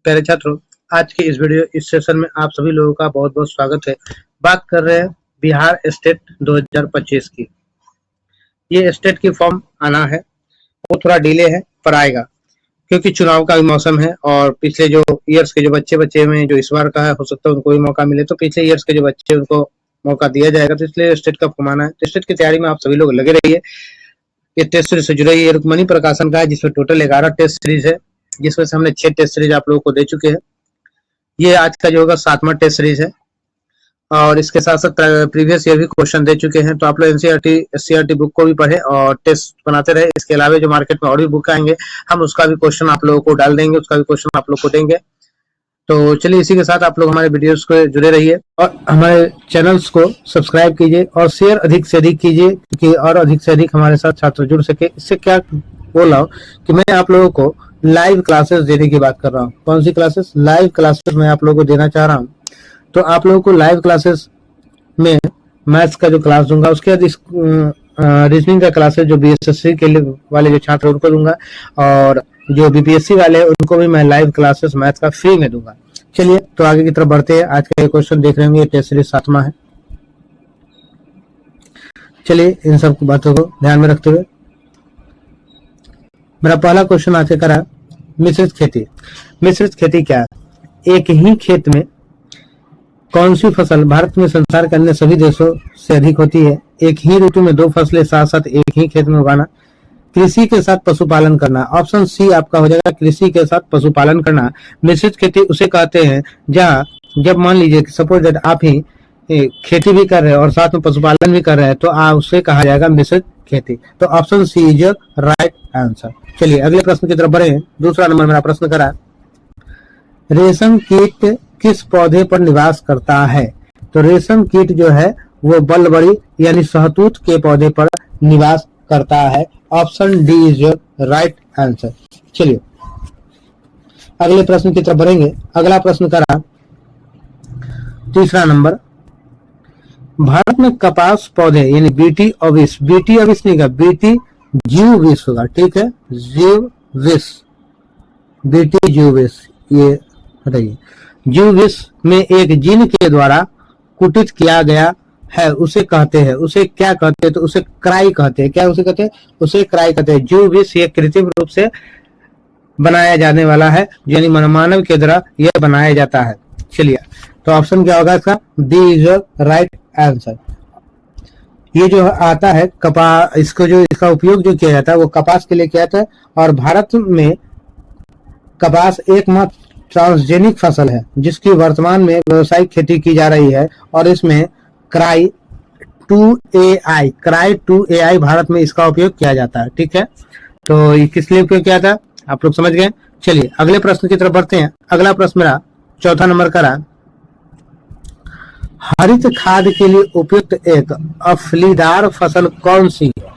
प्यारे छात्रों, आज के इस सेशन में आप सभी लोगों का बहुत बहुत स्वागत है। बात कर रहे हैं बिहार स्टेट 2025 की। ये स्टेट की फॉर्म आना है, वो थोड़ा डिले है पर आएगा, क्योंकि चुनाव का भी मौसम है और पिछले जो ईयर्स के जो बच्चे में जो इस बार का है, हो सकता है उनको भी मौका मिले, तो पिछले ईयर्स के जो बच्चे उनको मौका दिया जाएगा, तो इसलिए स्टेट का फॉर्म आना है। तो स्टेट की तैयारी में आप सभी लोग लगे रहिए। ये टेस्ट सीरीज से जुड़े ये रुक्मणी प्रकाशन का है, जिसमें टोटल 11 टेस्ट सीरीज है, जिसमें से हमने 6 टेस्ट सीरीज आप लोगों को दे चुके हैं। ये आज का जो होगा 7वां टेस्ट सीरीज है और इसके साथ साथ प्रीवियस ईयर भी क्वेश्चन दे चुके हैं। तो आप लोग एनसीईआरटी बुक को भी पढ़े और टेस्ट बनाते रहे। इसके अलावा जो मार्केट में और भी बुक आएंगे, हम उसका भी क्वेश्चन आप लोगों को डाल देंगे, उसका भी क्वेश्चन आप लोग को देंगे। तो चलिए, इसी के साथ आप लोग हमारे वीडियोस को जुड़े रहिए और हमारे चैनल्स को सब्सक्राइब कीजिए और शेयर अधिक से अधिक कीजिए, क्योंकि और अधिक से अधिक हमारे साथ छात्र जुड़ सके। इससे क्या बोला कि मैं आप लोगों को लाइव क्लासेस देने की बात कर रहा हूँ। कौन सी क्लासेस? लाइव क्लासेस मैं आप लोगों को देना चाह रहा हूँ। तो आप लोगों को लाइव क्लासेस में मैथ्स का जो क्लास दूंगा, उसके बाद रीजनिंग का क्लासेस जो बीएसएससी के लिए वाले जो छात्र उनको दूंगा, और जो बीपीएससी वाले हैं उनको भी मैं लाइव क्लासेस मैथ्स का फ्री में दूंगा। चलिए, तो आगे की तरफ बढ़ते हैं। आज का क्वेश्चन देख रहे होंगे, टेस्ट सीरीज 7वां है। चलिए, इन सब बातों को ध्यान में रखते हुए मेरा पहला क्वेश्चन आज करा मिश्रित खेती। मिश्रित खेती क्या है? एक ही खेत में कौन सी फसल भारत में संसार के अन्य सभी देशों से अधिक होती है? एक ही ऋतु में 2 फसलें साथ साथ एक ही खेत में उगाना। कृषि के साथ पशुपालन करना। ऑप्शन सी आपका हो जाएगा, कृषि के साथ पशुपालन करना। मिश्रित खेती उसे कहते हैं जहाँ जब मान लीजिए कि सपोज दैट आप ही खेती भी कर रहे हैं और साथ में पशुपालन भी कर रहे हैं, तो उसे कहा जाएगा मिश्रित खेती। तो option C is your right answer. चलिए, अगले प्रश्न की तरफ बढ़े। दूसरा नंबर मेरा प्रश्न करा, रेशम कीट किस पौधे पर निवास करता है? तो रेशम कीट जो है वो बलबड़ी यानी शहतूत के पौधे पर निवास करता है। Option D is your right answer. चलिए, अगले प्रश्न की तरफ बढ़ेंगे। अगला प्रश्न करा तीसरा नंबर, भारत में कपास पौधे यानी बीटी ओविस नहीं का बीटी ज्यूविस होगा, ठीक है, ज्यूविस, बीटी ज्यूविस, ये हटाइए। ज्यूविस में एक जीन के द्वारा कुटित किया गया है, उसे कहते हैं, उसे क्या कहते हैं? तो उसे क्राई कहते हैं। क्या उसे कहते हैं? उसे क्राई कहते हैं। ज्यूविस ये कृत्रिम रूप से बनाया जाने वाला है, यानी मानव के द्वारा यह बनाया जाता है। चलिए, तो ऑप्शन क्या होगा इसका? D is your right answer. ये जो आता है कपास, इसका उपयोग जो किया जाता है वो कपास के लिए किया जाता है, और भारत में कपास एकमात्र ट्रांसजेनिक फसल है जिसकी वर्तमान में व्यावसायिक खेती की जा रही है, और इसमें क्राई 2AI भारत में इसका उपयोग किया जाता है। ठीक है, तो ये किस लिए उपयोग किया था आप लोग समझ गए। चलिए, अगले प्रश्न की तरफ बढ़ते हैं। अगला प्रश्न मेरा चौथा नंबर का रहा, हरित खाद के लिए उपयुक्त एक अफलीदार फसल कौन सी है?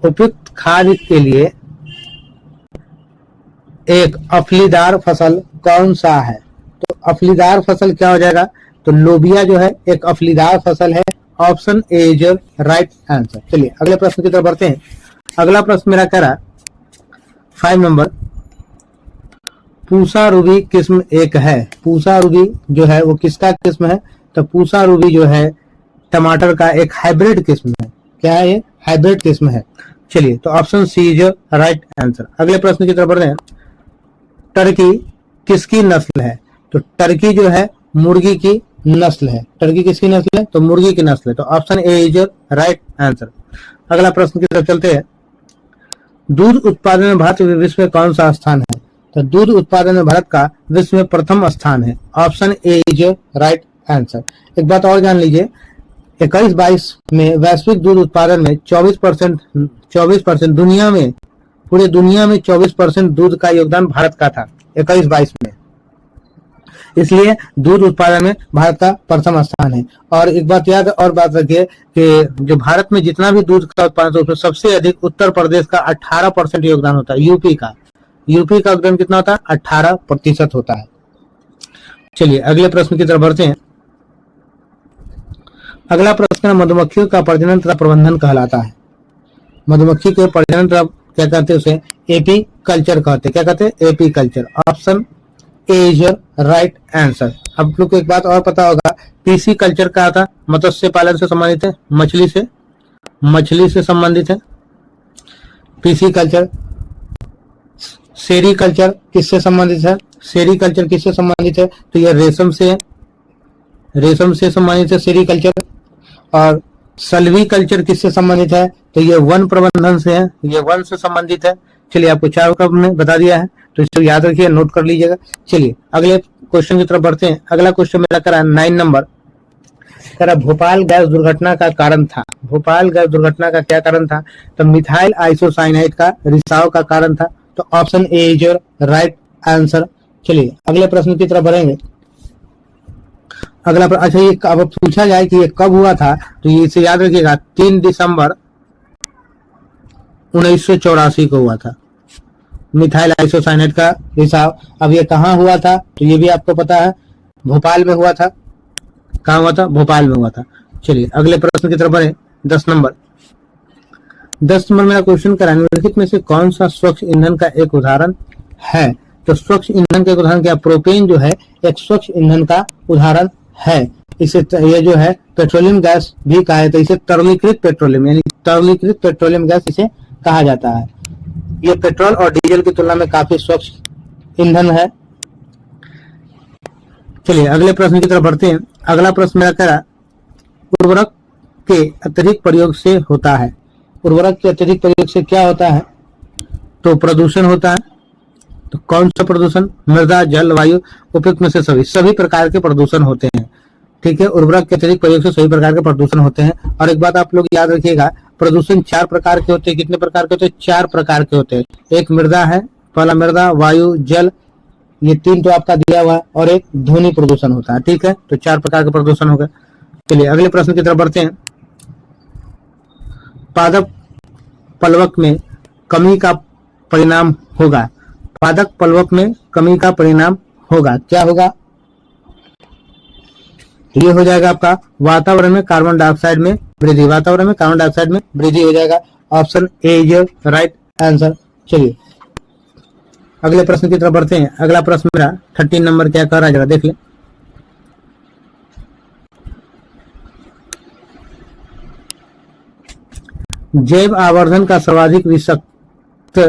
उपयुक्त खाद के लिए एक अफलीदार फसल कौन सा है? तो अफलीदार फसल क्या हो जाएगा? तो लोबिया जो है एक अफलीदार फसल है। Option A is right answer. चलिए, अगले प्रश्न की तरफ बढ़ते हैं। अगला प्रश्न मेरा कह रहा 5 नंबर, पूसा रूबी किस्म एक है। पूसा रूबी जो है वो किसका किस्म है? तो पूसा रूबी जो है टमाटर का एक हाइब्रिड किस्म है। क्या है ये? हाइब्रिड किस्म है। चलिए, तो option C is right answer. अगले प्रश्न की तरफ बढ़ते हैं। टर्की किसकी नस्ल है? तो टर्की जो है मुर्गी की नस्ल है। टर्की किसकी नस्ल है? तो मुर्गी की नस्ल है। तो option A is right answer. अगला प्रश्न की तरफ चलते हैं। दूध उत्पादन में भारत विश्व में कौन सा स्थान है? तो दूध उत्पादन में भारत का विश्व में प्रथम स्थान है। Option A is right answer. एक बात और जान लीजिए, 21-22 में वैश्विक दूध उत्पादन में 24% दुनिया में, पूरे दुनिया में 24% दूध का योगदान भारत का था 21-22 में। इसलिए दूध उत्पादन में भारत का प्रथम स्थान है। और एक बात याद और बात रखिए कि जो भारत में जितना भी दूध का उत्पादन होता है, सबसे अधिक उत्तर प्रदेश का 18% योगदान होता है। यूपी का योगदान कितना होता है? 18% होता है। चलिए, अगले प्रश्न की तरफ बढ़ते हैं। अगला प्रश्न मधुमक्खियों का प्रजनन तथा प्रबंधन कहलाता है। मधुमक्खी के प्रजनन तथा क्या कहते हैं? उसे एपी कल्चर कहते हैं। क्या कहते हैं? AP culture. Option is your right answer. अब लोग को एक बात और पता होगा, पीसी कल्चर क्या था? मत्स्य पालन से संबंधित है, मछली से संबंधित है पीसी कल्चर। सेरीकल्चर किससे संबंधित है? सेरीकल्चर किससे संबंधित है? तो यह रेशम से है, रेशम से संबंधित है सेरीकल्चर। और सल्वी कल्चर किससे संबंधित है? तो ये वन प्रबंधन से है, ये वन से संबंधित है। चलिए, आपको चारों का हमने बता दिया है, तो इसे याद रखिए, नोट कर लीजिएगा। चलिए अगले क्वेश्चन की तरफ बढ़ते हैं। अगला क्वेश्चन मेरा करा 9 नंबर, करा भोपाल गैस दुर्घटना का कारण था। भोपाल गैस दुर्घटना का क्या कारण था? तो मिथाइल आइसोसाइनाइड का रिसाव का कारण था। तो option A is your right answer. चलिए अगले प्रश्न की तरफ बढ़ेंगे। अगला अच्छा, ये अब पूछा जाए कि ये कब हुआ था, तो ये इसे याद रखिएगा, 3 दिसंबर 1984 को हुआ था मिथाइल आइसोसाइनेट का रिसाव। अब ये कहाँ हुआ था? तो ये भी आपको पता है, भोपाल में हुआ था। कहाँ हुआ था? भोपाल में हुआ था। चलिए अगले प्रश्न की तरफ बढ़े। 10 नंबर मेरा क्वेश्चन करा, निम्नलिखित में से कौन सा स्वच्छ ईंधन का एक उदाहरण है? तो स्वच्छ ईंधन का एक उदाहरण क्या? प्रोपेन जो है एक स्वच्छ ईंधन का उदाहरण है। इसे ये जो है पेट्रोलियम गैस भी कहा जाता है, इसे तरलीकृत पेट्रोलियम यानी तरलीकृत पेट्रोलियम गैस इसे कहा जाता है। ये पेट्रोल और डीजल की तुलना में काफी स्वच्छ ईंधन है। चलिए अगले प्रश्न की तरफ बढ़ते हैं। अगला प्रश्न मेरा कह रहा, उर्वरक के अतिरिक्त प्रयोग से होता है। उर्वरक के अतिरिक्त प्रयोग से क्या होता है? तो प्रदूषण होता है। तो कौन सा प्रदूषण? मृदा, जल, वायु, उपयुक्त में से सभी प्रकार के प्रदूषण होते हैं। ठीक है, उर्वरक के अतिरिक्त प्रयोग से सभी प्रकार के प्रदूषण होते हैं। और एक बात आप लोग याद रखिएगा, प्रदूषण 4 प्रकार के होते हैं। कितने प्रकार के होते हैं? 4 प्रकार के होते हैं। एक मृदा है, पहला मृदा, वायु, जल, ये 3 तो आपका दिया हुआ है, और एक ध्वनि प्रदूषण होता है। ठीक है, तो 4 प्रकार के प्रदूषण हो गए। चलिए अगले प्रश्न की तरफ बढ़ते हैं। पादप पल्वक में कमी का परिणाम होगा। पादप पल्वक में कमी का परिणाम होगा, क्या होगा? ये हो जाएगा आपका वातावरण में कार्बन डाइऑक्साइड में वृद्धि। वातावरण में कार्बन डाइऑक्साइड में वृद्धि हो जाएगा। Option A is your right answer. चलिए अगले प्रश्न की तरफ बढ़ते हैं। अगला प्रश्न मेरा 13 नंबर क्या कह रहा है, जरा देख लें। जैव आवर्धन का सर्वाधिक विषाक्त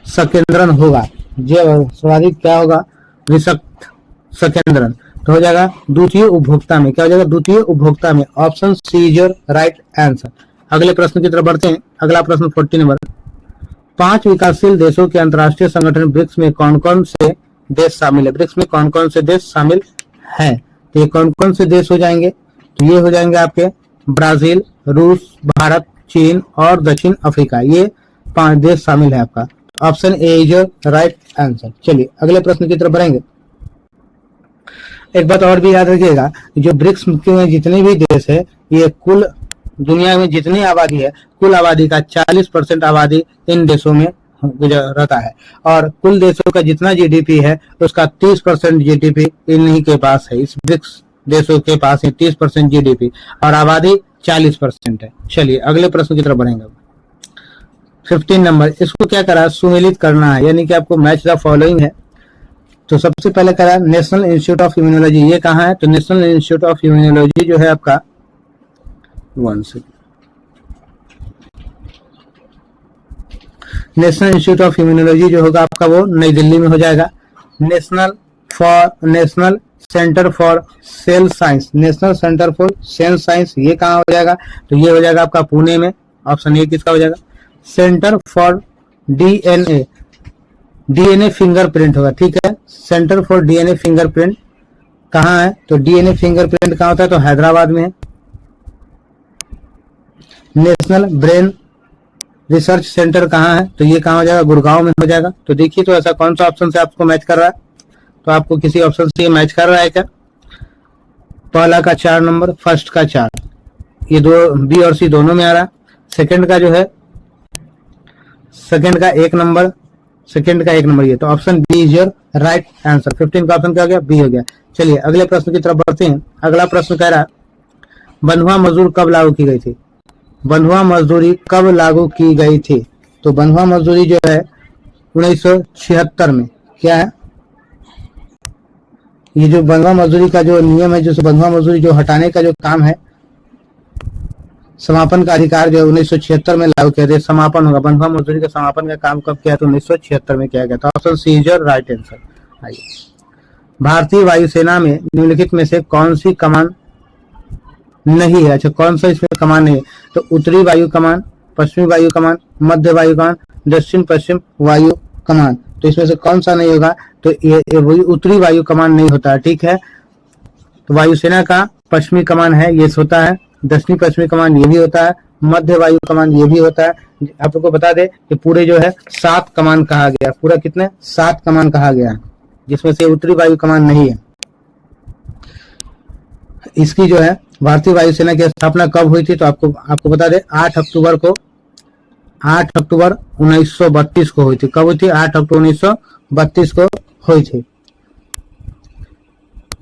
संकेंद्रण होगा। जैव सर्वाधिक क्या होगा? विषाक्त संकेंद्रण। तो हो जाएगा द्वितीय उपभोक्ता में। क्या हो जाएगा? द्वितीय उपभोक्ता में। Option C is your right answer. अगले प्रश्न की तरफ बढ़ते हैं। अगला प्रश्न 14 नंबर, 5 विकासशील देशों के अंतर्राष्ट्रीय संगठन ब्रिक्स में कौन कौन से देश शामिल है? ब्रिक्स में कौन कौन से देश शामिल हैं? तो ये कौन कौन से देश हो जाएंगे? तो ये हो जाएंगे आपके ब्राजील, रूस, भारत, चीन और दक्षिण अफ्रीका। ये 5 देश शामिल है आपका। Option A is your right answer. चलिए अगले प्रश्न की तरफ बढ़ेंगे। एक बात और भी याद रखिएगा, जो ब्रिक्स में जितने भी देश है, ये कुल दुनिया में जितनी आबादी है, कुल आबादी का 40% आबादी इन देशों में रहता है। और कुल देशों का जितना जीडीपी है, उसका 30% जीडीपी इन्हीं के पास है। इस ब्रिक्स देशों के पास है 30% जीडीपी और आबादी 40% है। चलिए अगले प्रश्न की तरफ बढ़ेंगे। 15 नंबर, इसको क्या करा? सुमेलित करना है, यानी कि आपको मैच द फॉलोइंग है। तो सबसे पहले करा नेशनल इंस्टीट्यूट ऑफ इम्यूनोलॉजी। ये कहाँ है? तो नेशनल इंस्टीट्यूट ऑफ इम्यूनोलॉजी जो है आपका नेशनल इंस्टीट्यूट ऑफ इम्यूनोलॉजी जो होगा आपका वो नई दिल्ली में हो जाएगा। National centre for sale science, national centre for sale science ये कहाँ हो जाएगा? तो ये हो जाएगा आपका पुणे में। ऑप्शन ए किसका हो जाएगा? सेंटर फॉर डीएनए फिंगरप्रिंट होगा। ठीक है, सेंटर फॉर डीएनए फिंगरप्रिंट कहाँ है? तो डीएनए फिंगरप्रिंट कहाँ होता है? तो हैदराबाद में है। नेशनल ब्रेन रिसर्च सेंटर कहाँ है? तो ये कहाँ हो जाएगा? गुड़गांव में हो जाएगा। तो देखिए, तो ऐसा कौन सा ऑप्शन से आपको मैच कर रहा है? तो आपको किसी ऑप्शन से मैच कर रहा है क्या? पहला का 4 नंबर, फर्स्ट का 4, ये दो बी और सी दोनों में आ रहा। सेकंड का जो है, सेकंड का 1 नंबर, सेकंड का 1 नंबर, ये तो option B is your right answer. 15 का ऑप्शन क्या हो गया? बी हो गया। चलिए अगले प्रश्न की तरफ बढ़ते हैं। अगला प्रश्न कह रहा है, बंधुआ मजदूर कब लागू की गई थी? बंधुआ मजदूरी कब लागू की गई थी? तो बंधुआ मजदूरी जो है 1976 में क्या है? ये जो बंधुआ मजदूरी का जो नियम है, जो बंधुआ मजदूरी जो हटाने का जो काम है, समापन का अधिकार जो 1976 में लागू किया था। समापन होगा, बंधुआ मजदूरी का समापन का काम कब किया था? 1976 में किया गया था। Option C is your right answer. आइए, भारतीय वायुसेना में निम्नलिखित में से कौन सी कमान नहीं है? अच्छा, कौन सा इसमें कमान नहीं है? तो उत्तरी वायु कमान, पश्चिमी वायु कमान, मध्य वायु कमान, दक्षिण पश्चिम वायु कमान। तो इसमें से कौन सा नहीं होगा? तो ये वही उत्तरी वायु कमान नहीं होता है, ठीक है। तो वायुसेना का पश्चिमी कमान है, ये होता है। दक्षिणी पश्चिमी कमान ये भी होता है, मध्य वायु कमान ये भी होता है। आप लोग को बता दें कि पूरे जो है 7 कमान कहा गया, पूरा कितने 7 कमान कहा गया है, जिसमें से उत्तरी वायु कमान नहीं है। इसकी जो है भारतीय वायुसेना की स्थापना कब हुई थी? तो आपको बता दें 8 अक्टूबर 1932 को हुई थी। कब हुई थी? 8 अक्टूबर 1932 को हुई थी।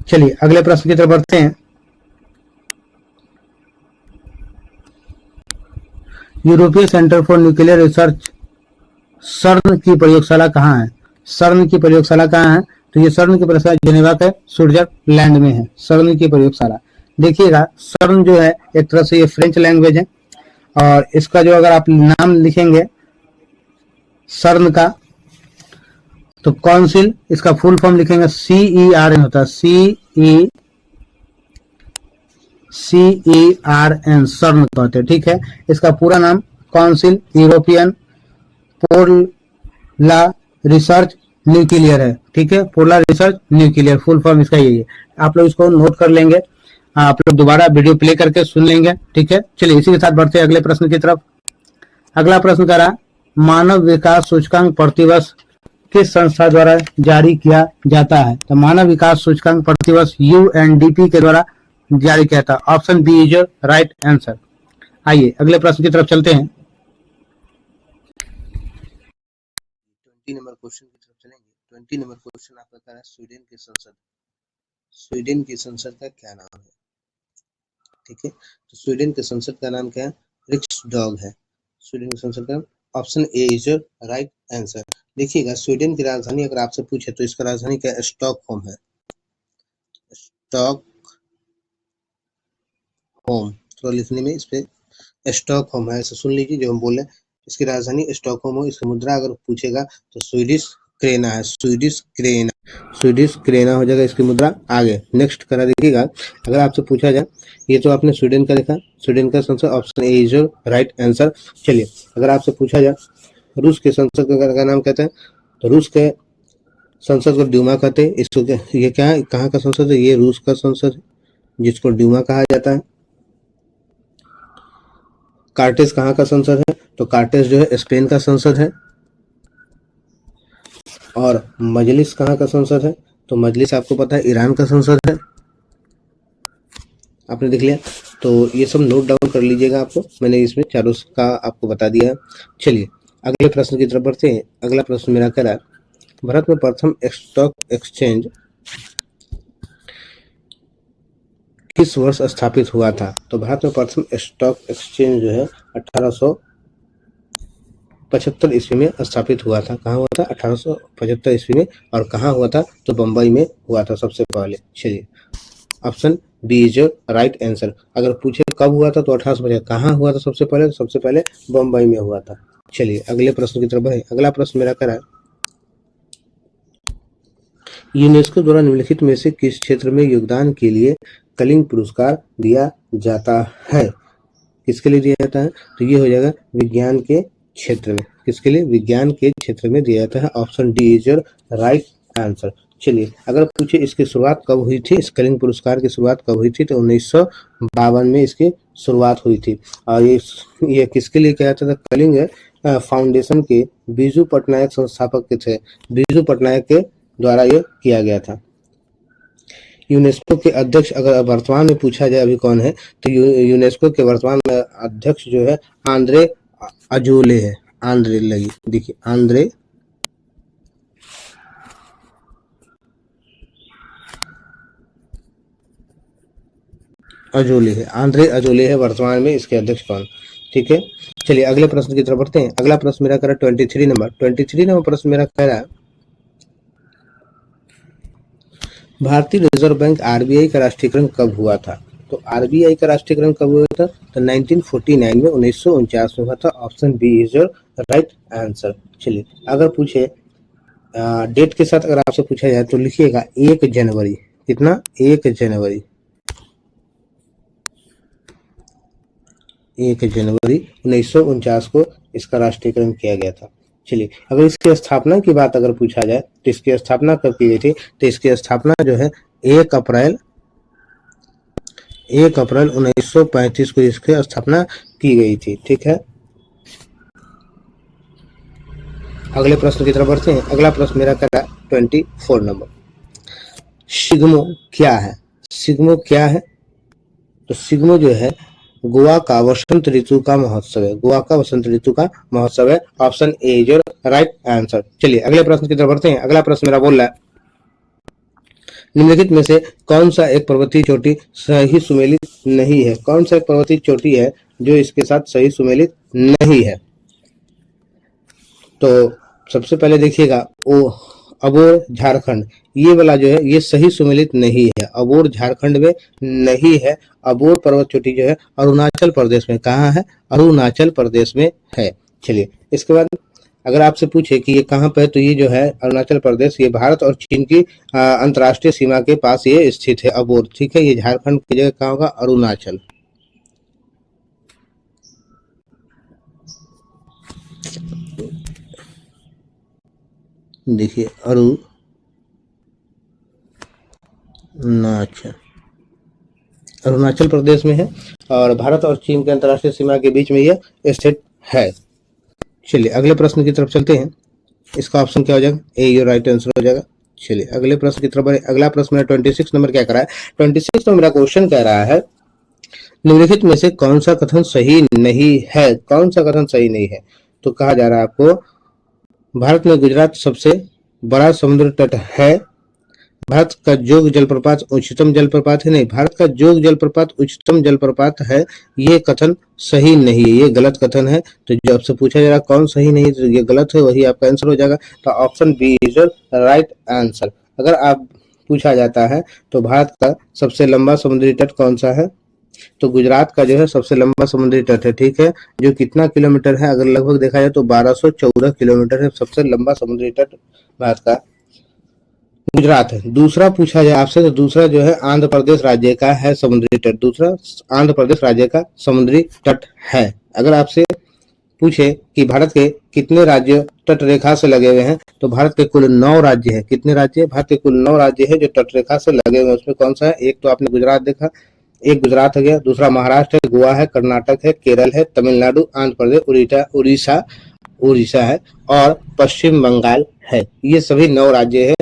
चलिए अगले प्रश्न की तरफ बढ़ते हैं। यूरोपीय सेंटर फॉर न्यूक्लियर रिसर्च सर्न की प्रयोगशाला कहाँ है? सर्न की प्रयोगशाला कहाँ है? तो ये सर्न की प्रयोगशाला जेनेवा के स्विट्जरलैंड में है। सर्न की प्रयोगशाला देखिएगा, सर्न जो है एक तरह से ये फ्रेंच लैंग्वेज है, और इसका जो अगर आप नाम लिखेंगे सर्न का, तो काउंसिल, इसका फुल फॉर्म लिखेंगे CERN होता है, CERN सर्न कहते हैं, ठीक है। इसका पूरा नाम council European polar research nuclear है, ठीक है। Polar research nuclear full form इसका यही है। आप लोग इसको नोट कर लेंगे, आप लोग दोबारा वीडियो प्ले करके सुन लेंगे, ठीक है। चलिए इसी के साथ बढ़ते हैं अगले प्रश्न की तरफ। अगला प्रश्न कह रहा, मानव विकास सूचकांक प्रतिवर्ष किस संस्था द्वारा जारी किया जाता है? तो मानव विकास सूचकांक प्रतिवर्ष UNDP के द्वारा जारी किया था। Option B is your right answer. आइए अगले प्रश्न की तरफ चलते हैं। 20 नंबर क्वेश्चन की तरफ चलेंगे। 20 नंबर क्वेश्चन आपका कह रहा है, स्वीडन की संसद का क्या नाम है? ठीक है, तो स्वीडन के संसद का नाम क्या है? रिक्सडॉग है। स्वीडन की संसद का option A is your right answer. देखिएगा, स्वीडन की राजधानी अगर आपसे पूछे तो इसका राजधानी क्या है? स्टॉकहोम है। स्टॉकहोम, थोड़ा लिखने में इस पे स्टॉकहोम है, ऐसे सुन लीजिए जो हम बोले। इसकी राजधानी स्टॉकहोम हो। इसकी मुद्रा अगर पूछेगा तो स्वीडिश क्रेना है, स्वीडिश क्रेना हो जाएगा इसकी मुद्रा। आगे नेक्स्ट करा देखिएगा, अगर आपसे पूछा जाए, ये तो आपने स्वीडन का लिखा, स्वीडन का संसद option A is your right answer. चलिए अगर आपसे पूछा जाए रूस के संसद का नाम कहते हैं, तो रूस के संसद को ड्यूमा कहते हैं। इसको ये क्या है, कहाँ का संसद है? ये रूस का संसद है, जिसको ड्यूमा कहा जाता है। कार्टेस कहाँ का संसद है? तो कार्टेस जो है स्पेन का संसद है। और मजलिस कहाँ का संसद है? तो मजलिस आपको पता है ईरान का संसद है। आपने देख लिया, तो ये सब नोट डाउन कर लीजिएगा। आपको मैंने इसमें चारों का आपको बता दिया है। चलिए अगले प्रश्न की तरफ बढ़ते हैं। अगला प्रश्न मेरा कह रहा है, भारत में प्रथम स्टॉक एक्सचेंज किस वर्ष स्थापित हुआ था? तो भारत में प्रथम स्टॉक एक्सचेंज जो है 1875 ईस्वी में स्थापित हुआ था। कहाँ हुआ था? 1875 ईस्वी में। और कहाँ हुआ था? तो बम्बई में हुआ था सबसे पहले। चलिए option B is your right answer. अगर पूछे कब हुआ था तो 1850। कहाँ हुआ था सबसे पहले? सबसे पहले बम्बई में हुआ था। चलिए अगले प्रश्न की तरफ बढ़े। अगला प्रश्न मेरा कह रहा है, यूनेस्को द्वारा निम्नलिखित में से किस क्षेत्र में योगदान के लिए कलिंग पुरस्कार दिया जाता है? किसके लिए दिया जाता है? तो ये हो जाएगा विज्ञान के क्षेत्र में। किसके लिए? विज्ञान के क्षेत्र में दिया जाता है। Option D is your right answer. चलिए अगर पूछे इसकी शुरुआत कब हुई थी, इस कलिंग पुरस्कार की शुरुआत कब हुई थी? तो 1952 में इसकी शुरुआत हुई थी। और ये किसके लिए किया जाता था? कलिंग फाउंडेशन के बीजू पटनायक संस्थापक के थे। बीजू पटनायक के द्वारा ये किया गया था। यूनेस्को के अध्यक्ष अगर वर्तमान में पूछा जाए अभी कौन है, तो यूनेस्को के वर्तमान अध्यक्ष जो है आंद्रे अजोले है। आंद्रे लगी देखिए, आंद्रे अजोले है। आंद्रे अजोले है वर्तमान में इसके अध्यक्ष कौन? ठीक है, चलिए अगले प्रश्न की तरफ बढ़ते हैं। अगला प्रश्न मेरा कह रहा है 23 नंबर प्रश्न मेरा कह रहा है, भारतीय रिजर्व बैंक आरबीआई का राष्ट्रीयकरण कब हुआ था? तो आरबीआई का राष्ट्रीयकरण कब हुआ था? तो 1949 में 1949 में हुआ था। Option B is your right answer. चलिए अगर पूछे डेट के साथ अगर आपसे पूछा जाए तो लिखिएगा 1 जनवरी। कितना? 1 जनवरी 1 जनवरी 1949 को इसका राष्ट्रीयकरण किया गया था। चलिए अगर इसकी स्थापना की बात अगर पूछा जाए तो इसकी स्थापना कब की गई थी? तो इसकी स्थापना जो है 1 अप्रैल 1935 को इसकी स्थापना की गई थी। ठीक है, अगले प्रश्न की तरफ बढ़ते हैं। अगला प्रश्न मेरा कह रहा है 24 नंबर। सिग्मो क्या है? सिग्मो क्या है? तो सिग्मो जो है गोवा का वसंत ऋतु का महोत्सव है। गोवा का वसंत ऋतु का महोत्सव है। Option A is your right answer. चलिए अगले प्रश्न की तरफ बढ़ते हैं। अगला प्रश्न मेरा बोल रहा है निम्नलिखित में से कौन सा एक पर्वतीय चोटी सही सुमेलित नहीं है? कौन सा एक पर्वतीय चोटी है जो इसके साथ सही सुमेलित नहीं है? तो सबसे पहले देखिएगा वो अबोर झारखंड, ये वाला जो है ये सही सुमेलित नहीं है। अबोर झारखंड में नहीं है। अबोर पर्वत चोटी जो है अरुणाचल प्रदेश में, कहाँ है? अरुणाचल प्रदेश में है। चलिए इसके बाद अगर आपसे पूछे कि ये कहाँ पे है तो ये जो है अरुणाचल प्रदेश, ये भारत और चीन की अंतर्राष्ट्रीय सीमा के पास ये स्थित है अबोर। ठीक है, ये झारखंड की जगह कहाँ होगा? अरुणाचल। देखिए अरुणाचल प्रदेश में है और भारत और चीन के अंतर्राष्ट्रीय सीमा के बीच में यह स्थित है। चलिए अगले प्रश्न की तरफ चलते हैं। इसका ऑप्शन क्या हो जाएगा? ए योर राइट आंसर हो जाएगा। चलिए अगले प्रश्न की तरफ बढ़े। अगला प्रश्न मेरा 26 नंबर क्या कर रहा है? 26 नंबर मेरा क्वेश्चन कह रहा है निम्नलिखित में से कौन सा कथन सही नहीं है? कौन सा कथन सही नहीं है? तो कहा जा रहा है आपको भारत में गुजरात सबसे बड़ा समुद्र तट है। भारत का जोग जलप्रपात उच्चतम जलप्रपात है। नहीं, भारत का जोग जलप्रपात उच्चतम जलप्रपात है, ये कथन सही नहीं है, ये गलत कथन है। तो जो आपसे पूछा जा रहा है कौन सही नहीं, तो ये गलत है, वही आपका आंसर हो जाएगा। तो option B is right answer. अगर आप पूछा जाता है तो भारत का सबसे लंबा समुद्री तट कौन सा है? तो गुजरात का जो है सबसे लंबा समुद्री तट है। ठीक है, जो कितना किलोमीटर है? अगर लगभग देखा जाए तो 1214 किलोमीटर है सबसे लंबा समुद्री तट भारत का गुजरात है। दूसरा पूछा जाए आपसे तो दूसरा जो है आंध्र प्रदेश राज्य का है समुद्री तट। दूसरा आंध्र प्रदेश राज्य का समुद्री तट है। अगर आपसे पूछे कि भारत के कितने राज्य तट रेखा से लगे हुए हैं तो भारत के कुल 9 राज्य है। कितने राज्य? भारत के कुल 9 राज्य है जो तट रेखा से लगे हुए हैं। उसमें कौन सा है? एक तो आपने गुजरात देखा, एक गुजरात हो गया, दूसरा महाराष्ट्र है, गोवा है, कर्नाटक है, केरल है, तमिलनाडु, आंध्र प्रदेश, उड़ीसा है और पश्चिम बंगाल है। ये सभी 9 राज्य है,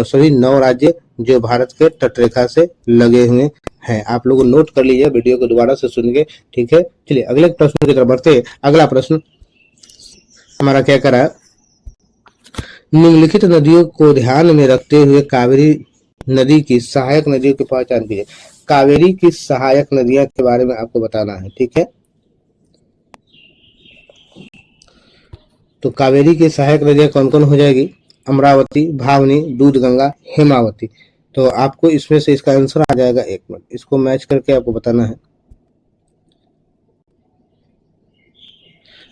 सभी 9 राज्य जो भारत के तटरेखा से लगे हुए हैं। आप लोग नोट कर लीजिए वीडियो को दोबारा से सुन के। ठीक है, चलिए अगले प्रश्न की तरफ बढ़ते हैं। अगला प्रश्न हमारा क्या कर रहा है? निम्नलिखित नदियों को ध्यान में रखते हुए कावेरी नदी की सहायक नदियों की पहचान कीजिए। कावेरी की सहायक नदियां के बारे में आपको बताना है। ठीक है, तो कावेरी की सहायक नदियां कौन कौन हो जाएगी? अमरावती, भावनी, दूधगंगा, हेमावती। तो आपको इसमें से इसका आंसर आ जाएगा। एक मिनट, इसको मैच करके आपको बताना है।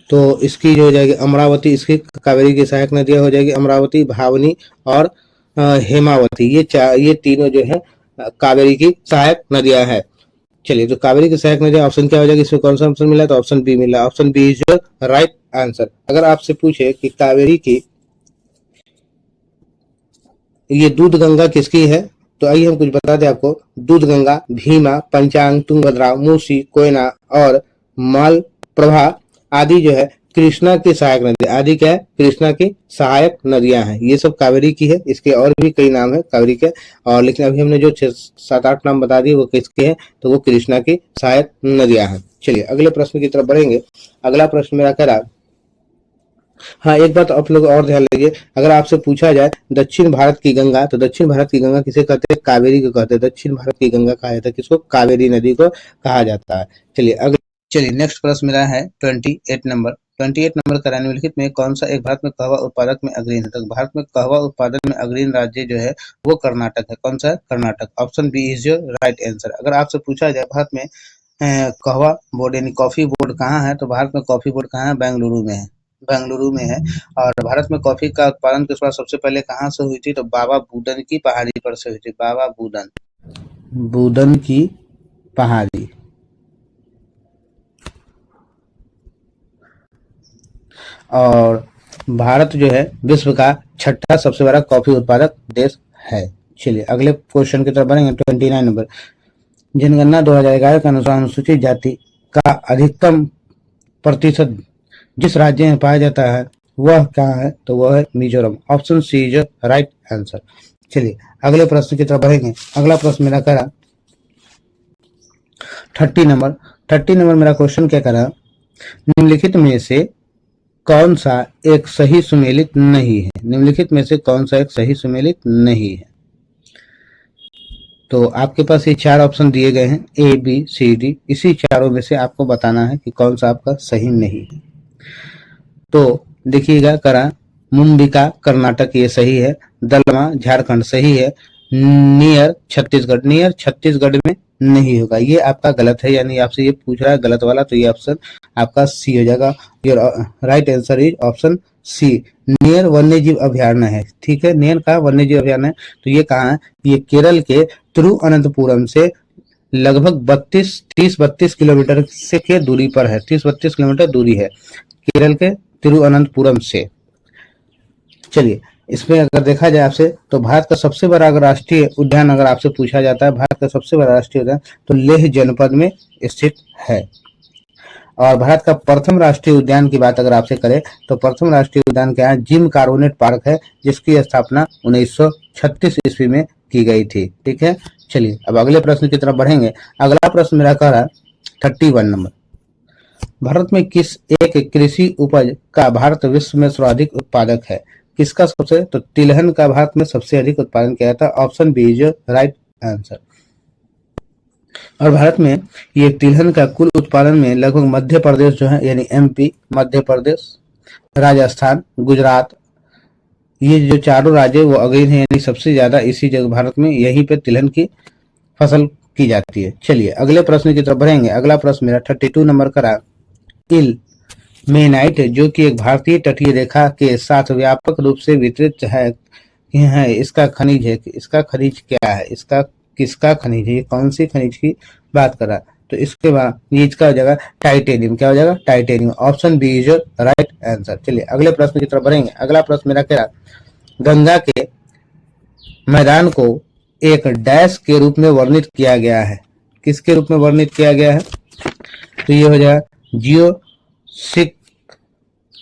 तो इसकी जो हो जाएगी अमरावती, इसकी कावेरी की सहायक नदियां हो जाएगी अमरावती, भावनी और हेमावती। ये तीनों जो है कावेरी की सहायक नदियां है। चलिए, तो कावेरी की सहायक नदियां ऑप्शन क्या हो जाएगी? इसमें कौन सा ऑप्शन मिला? तो ऑप्शन बी मिला। Option B is right answer. अगर आपसे पूछे कि कावेरी की ये दूध गंगा किसकी है तो आइए हम कुछ बता दें आपको। दूध गंगा, भीमा, पंचांग, तुंगभद्रा, मूसी, कोयना और मालप्रभा आदि जो है कृष्णा की सहायक नदी। आदि क्या है? कृष्णा की सहायक नदियां हैं। ये सब कावेरी की है। इसके और भी कई नाम है कावेरी के, और लेकिन अभी हमने जो 6-7-8 नाम बता दिए वो किसके हैं? तो वो कृष्णा की सहायक नदियां हैं। चलिए अगले प्रश्न की तरफ बढ़ेंगे। अगला प्रश्न मेरा कह रहा, हाँ एक बात आप लोग और ध्यान लीजिए, अगर आपसे पूछा जाए दक्षिण भारत की गंगा, तो दक्षिण भारत की गंगा किसे कहते हैं? कावेरी को कहते हैं। दक्षिण भारत की गंगा कहा जाता है किसको? कावेरी नदी को कहा जाता है। चलिए नेक्स्ट प्रश्न मेरा है 28 नंबर। 28 नंबर का निम्नलिखित में कौन सा एक भारत में कहवा उत्पादक में अग्रणी है? तो भारत में कहवा उत्पादन में अग्रणी राज्य जो है वो कर्नाटक है। कौन सा है? Karnataka. Option B is your right answer. अगर आपसे पूछा जाए भारत में कहवा बोर्ड यानी कॉफी बोर्ड कहाँ है, तो भारत में कॉफी बोर्ड कहाँ है? बेंगलुरु में है। बेंगलुरु में है। और भारत में कॉफी का उत्पादन की शुरुआत सबसे पहले कहाँ से हुई थी? तो बाबा बुदन की पहाड़ी पर से हुई थी। बाबा बुदन की पहाड़ी। और भारत जो है विश्व का छठा सबसे बड़ा कॉफी उत्पादक देश है। चलिए अगले क्वेश्चन की तरफ बढ़ेंगे। 29 नंबर, जनगणना 2011 के अनुसार अनुसूचित जाति का अधिकतम प्रतिशत जिस राज्य में पाया जाता है वह कहाँ है? तो वह है Mizoram. Option C is right answer. चलिए अगले प्रश्न की तरफ बढ़ेंगे। अगला प्रश्न मेरा कह रहा 30 नंबर मेरा क्वेश्चन क्या कर रहा, निम्नलिखित में से कौन सा एक सही सुमेलित नहीं है? निम्नलिखित में से कौन सा एक सही सुमेलित नहीं है? तो आपके पास ये चार ऑप्शन दिए गए हैं, ए बी सी डी। इसी चारों में से आपको बताना है कि कौन सा आपका सही नहीं है। तो देखिएगा, करा मुंबिका कर्नाटक ये सही है, दलमा झारखंड सही है, नियर छत्तीसगढ़ में नहीं होगा, ये आपका गलत है। यानी आपसे ये पूछ रहा है गलत वाला, तो ये ऑप्शन आपका सी हो जाएगा। Your right answer is option C, near वन्य जीव अभ्यारण्य है। ठीक है, नियर का वन्य जीव अभ्यारण्य है। तो ये कहाँ है? ये केरल के तिरुअनंतपुरम से लगभग 30-32 किलोमीटर से के दूरी पर है। 30-32 किलोमीटर दूरी है केरल के तिरुअनंतपुरम से। चलिए इसमें अगर देखा जाए आपसे, तो भारत का सबसे बड़ा अगर राष्ट्रीय उद्यान अगर आपसे पूछा जाता है, भारत का सबसे बड़ा राष्ट्रीय उद्यान, तो लेह जनपद में स्थित है। और भारत का प्रथम राष्ट्रीय उद्यान की बात अगर आपसे करें, तो प्रथम राष्ट्रीय उद्यान क्या है? जिम कार्बोनेट पार्क है, जिसकी स्थापना 1936 ईस्वी में की गई थी। ठीक है, चलिए अब अगले प्रश्न की तरफ बढ़ेंगे। अगला प्रश्न मेरा कह रहा है 31 नंबर, भारत में किस एक कृषि उपज का भारत विश्व में सर्वाधिक उत्पादक है? किसका सबसे? तो तिलहन का भारत में सबसे अधिक उत्पादन किया जाता है। Option B is right answer. और भारत में ये तिलहन का कुल उत्पादन में लगभग मध्य प्रदेश जो है, यानी एमपी, मध्य प्रदेश, राजस्थान, गुजरात, ये जो चारों राज्य वो अग्रणी है, यानी सबसे ज्यादा इसी जगह भारत में यहीं पे तिलहन की फसल की जाती है। चलिए अगले प्रश्न की तरफ बढ़ेंगे। अगला प्रश्न मेरा 32 नंबर का इल मेनाइट, जो कि एक भारतीय तटीय रेखा के साथ व्यापक रूप से वितरित है, इसका खनिज है। इसका खनिज क्या है? इसका किसका खनिज है? ये कौन सी खनिज की बात कर रहा है? तो इसके बाद ये इसका हो जाएगा टाइटेनियम। क्या हो जाएगा? Titanium. Option B is right answer. चलिए अगले प्रश्न की तरफ बढ़ेंगे। अगला प्रश्न मेरा क्या, गंगा के मैदान को एक डैश के रूप में वर्णित किया गया है। किसके रूप में वर्णित किया गया है? तो ये हो जाएगा जियोसिक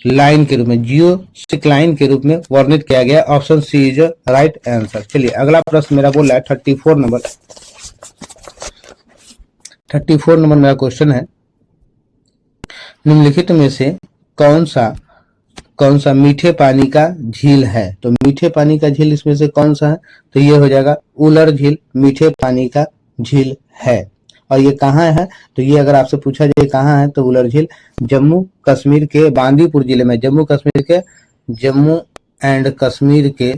लाइन के रूप में, जियोसिक्लाइन के रूप में वर्णित किया गया। Option C is right answer. चलिए अगला प्रश्न मेरा बोल रहा है 34 नंबर। 34 नंबर मेरा क्वेश्चन है, निम्नलिखित में से कौन सा मीठे पानी का झील है? तो मीठे पानी का झील इसमें से कौन सा है? तो ये हो जाएगा उलर झील मीठे पानी का झील है। और ये कहाँ है? तो ये अगर आपसे पूछा जाए कहाँ है, तो उलर झील जम्मू कश्मीर के बांदीपुर जिले में, जम्मू एंड कश्मीर के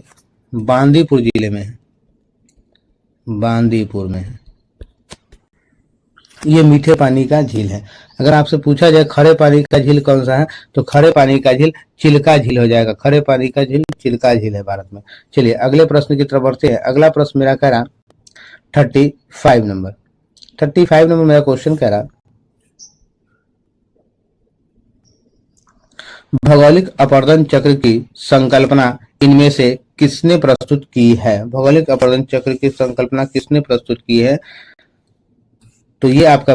बांदीपुर जिले में है, बांदीपुर में है। ये मीठे पानी का झील है। अगर आपसे पूछा जाए खरे पानी का झील कौन सा है, तो खरे पानी का झील चिल्का झील हो जाएगा। खरे पानी का झील चिल्का झील है भारत में। चलिए अगले प्रश्न की तरफ बढ़ते हैं। अगला प्रश्न मेरा कह रहा 35 नंबर। 35 नंबर मेरा क्वेश्चन कह रहा, भौगोलिक अपवर्तन चक्र की संकल्पना इनमें से किसने प्रस्तुत की है? भौगोलिक अपवर्तन चक्र की संकल्पना किसने प्रस्तुत की है? तो ये आपका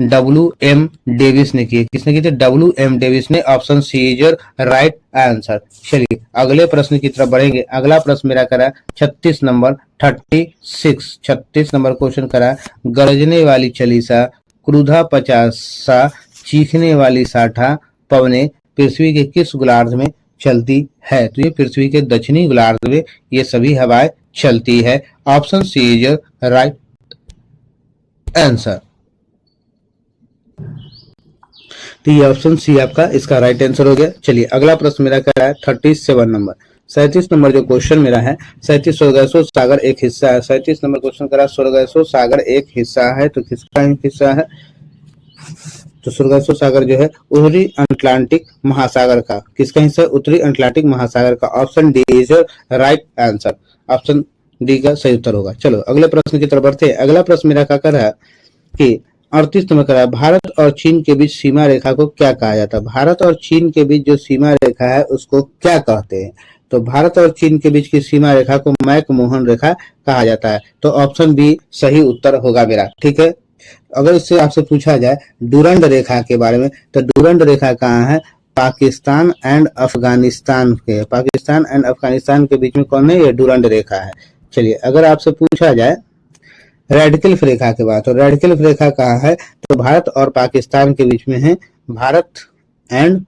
W.M. डेविस ने की है। किसने की थी? W.M. डेविस ने। Option C is right answer. चलिए अगले प्रश्न की तरफ बढ़ेंगे। अगला प्रश्न मेरा करा 36 नंबर 36 नंबर क्वेश्चन करा, गरजने वाली चलीसा, क्रुधा पचासा, चीखने वाली साठा पवने पृथ्वी के किस गोलार्ध में चलती है? तो ये पृथ्वी के दक्षिणी गोलार्ध में ये सभी हवाएं चलती है। Option C is right answer. तो ये ऑप्शन सी आपका इसका राइट आंसर हो गया। चलिए अगला प्रश्न मेरा क्या है 37 नंबर। 37 नंबर जो क्वेश्चन मेरा है, 37 स्वर्गसो सागर एक हिस्सा है। 37 नंबर क्वेश्चन करा स्वर्गसो सागर एक हिस्सा है, तो किसका हिस्सा है? तो स्वर्गसो सागर जो है उत्तरी अटलांटिक महासागर का, किसका हिस्सा है? उत्तरी अटलांटिक महासागर का। Option D is right answer. Option D का सही उत्तर होगा। चलो अगले प्रश्न की तरफ बढ़ते हैं। अगला प्रश्न मेरा क्या कर रहा है कि 38 नंबर का है, भारत और चीन के बीच सीमा रेखा को क्या कहा जाता है? भारत और चीन के बीच जो सीमा रेखा है उसको क्या कहते हैं? तो भारत और चीन के बीच की सीमा रेखा को मैकमोहन रेखा कहा जाता है। तो ऑप्शन बी सही उत्तर होगा मेरा। ठीक है, अगर इससे आपसे पूछा जाए डूरंड रेखा के बारे में, तो डूरंड रेखा कहाँ है? पाकिस्तान एंड अफगानिस्तान के, पाकिस्तान एंड अफगानिस्तान के बीच में कौन है? ये डूरंड रेखा है। चलिए अगर आपसे पूछा जाए रेड क्लिफ रेखा के बाद, तो रेड क्लिफ रेखा कहाँ है? तो भारत और पाकिस्तान के बीच में है। भारत एंड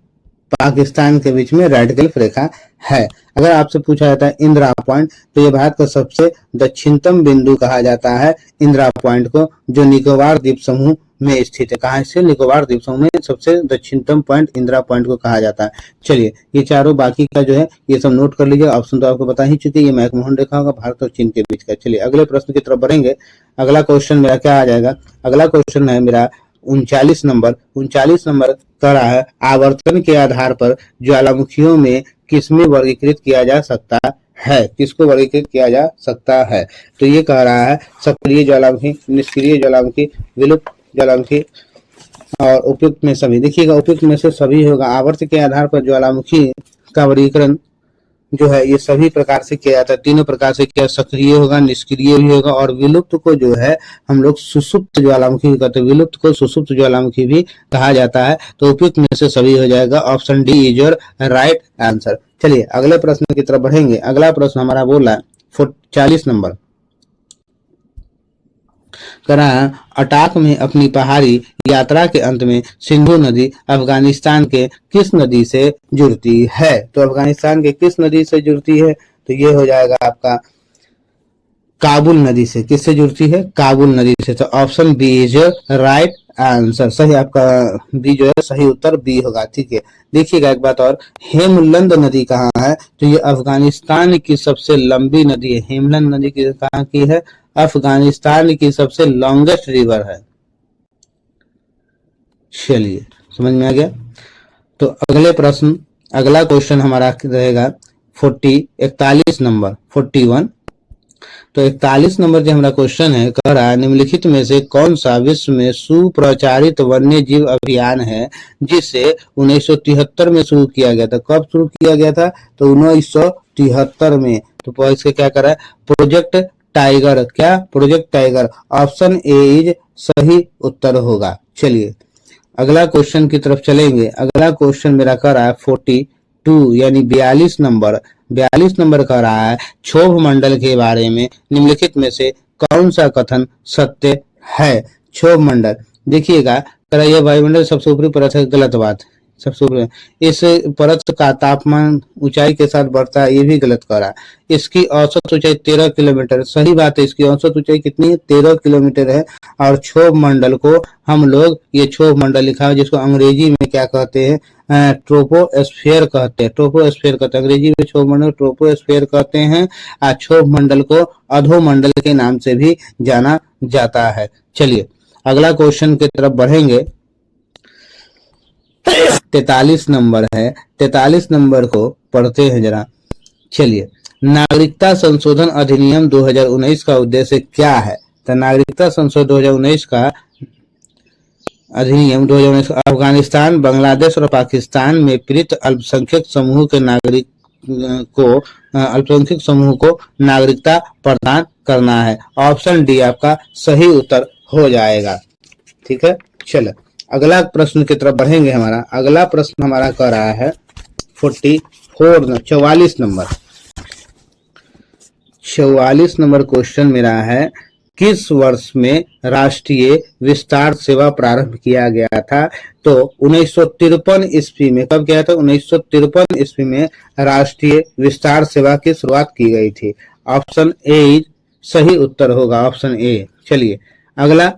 पाकिस्तान के बीच में रेड क्लिफ रेखा है। अगर आपसे पूछा जाता है इंदिरा पॉइंट, तो ये भारत का सबसे दक्षिणतम बिंदु कहा जाता है इंदिरा पॉइंट को, जो निकोबार द्वीप समूह में स्थित है। कहाँ से? निकोबार द्वीप समूह में सबसे दक्षिणतम पॉइंट इंदिरा पॉइंट को कहा जाता है। चलिए ये चारों बाकी का जो है ये सब नोट कर लीजिए। ऑप्शन तो आपको बता ही चुके, ये मैकमोहन रेखा होगा भारत और चीन के बीच का। चलिए अगले प्रश्न की तरफ बढ़ेंगे। अगला क्वेश्चन मेरा क्या आ जाएगा? अगला क्वेश्चन है मेरा 39 नंबर। 39 नंबर कह रहा है आवर्तन के आधार पर ज्वालामुखियों में किसमें वर्गीकृत किया जा सकता है? किसको वर्गीकृत किया जा सकता है? तो ये कह रहा है सक्रिय ज्वालामुखी, निष्क्रिय ज्वालामुखी, विलुप्त ज्वालामुखी और उपयुक्त में सभी। देखिएगा उपयुक्त में से सभी होगा। आवर्त के आधार पर ज्वालामुखी का वर्गीकरण जो है ये सभी प्रकार से किया जाता है, तीनों प्रकार से किया, सक्रिय होगा, निष्क्रिय भी होगा और विलुप्त को जो है हम लोग सुसुप्त ज्वालामुखी भी कहते हैं। विलुप्त को सुसुप्त ज्वालामुखी भी कहा जाता है। तो उपयुक्त में से सभी हो जाएगा। Option D is your right answer. चलिए अगले प्रश्न की तरफ बढ़ेंगे। अगला प्रश्न हमारा बोला है 40 नंबर करा अटाक में अपनी पहाड़ी यात्रा के अंत में सिंधु नदी अफगानिस्तान के किस नदी से जुड़ती है? तो अफगानिस्तान के किस नदी से जुड़ती है? तो ये हो जाएगा आपका काबुल नदी से। किससे जुड़ती है? काबुल नदी से। तो option B is right answer. सही आपका बी जो है सही उत्तर बी होगा। ठीक है, देखिएगा एक बात और, हेमलंद नदी कहाँ है? तो ये अफगानिस्तान की सबसे लंबी नदी है। हेमलंद नदी की कहाँ की है? अफगानिस्तान की सबसे लॉन्गेस्ट रिवर है। चलिए समझ में आ गया। तो अगले प्रश्न, अगला क्वेश्चन हमारा रहेगा 41 नंबर 41। तो 41 नंबर जो हमारा क्वेश्चन है कह रहा है निम्नलिखित में से कौन सा विश्व में सुप्रचारित वन्य जीव अभियान है जिसे 1973 में शुरू किया गया था? कब शुरू किया गया था? तो 1973 में। तो इसका क्या कर रहा है? Project Tiger. क्या? Project Tiger. Option A is सही उत्तर होगा। चलिए अगला क्वेश्चन की तरफ चलेंगे। अगला क्वेश्चन मेरा कर रहा है 42 यानी 42 नंबर। 42 नंबर कह रहा है क्षोभ मंडल के बारे में निम्नलिखित में से कौन सा कथन सत्य है? क्षोभ मंडल देखिएगा, यह वायुमंडल सबसे ऊपरी परत है, गलत बात। सबसे ऊपर इस परत का तापमान ऊंचाई के साथ बढ़ता है, ये भी गलत करा। इसकी औसत ऊंचाई 13 किलोमीटर, सही बात है। इसकी औसत ऊंचाई कितनी है? 13 किलोमीटर है। और क्षोभ मंडल को हम लोग, ये क्षोभ मंडल लिखा है जिसको अंग्रेजी में क्या कहते हैं? ट्रोपोस्फेयर कहते हैं। ट्रोपोस्फेयर कहते हैं अंग्रेजी में, क्षोभ मंडल ट्रोपोस्फेयर कहते हैं। क्षोभ मंडल को अधोमंडल के नाम से भी जाना जाता है। चलिए अगला क्वेश्चन की तरफ बढ़ेंगे। 43 नंबर है। 43 नंबर को पढ़ते हैं जरा। चलिए, नागरिकता संशोधन अधिनियम 2019 का उद्देश्य क्या है? तो नागरिकता संशोधन 2019 का अधिनियम 2019 अफगानिस्तान, बांग्लादेश और पाकिस्तान में पीड़ित अल्पसंख्यक समूह के नागरिक को अल्पसंख्यक समूह को नागरिकता प्रदान करना है। ऑप्शन डी आपका सही उत्तर हो जाएगा। ठीक है, चलो अगला प्रश्न की तरफ बढ़ेंगे। हमारा अगला प्रश्न हमारा कह रहा है 44 नंबर। 44 नंबर क्वेश्चन मेरा है किस वर्ष में राष्ट्रीय विस्तार सेवा प्रारंभ किया गया था? तो 1953 ईस्वी में। कब किया था? 1953 ईस्वी में राष्ट्रीय विस्तार सेवा की शुरुआत की गई थी। ऑप्शन ए सही उत्तर होगा, ऑप्शन ए। चलिए अगला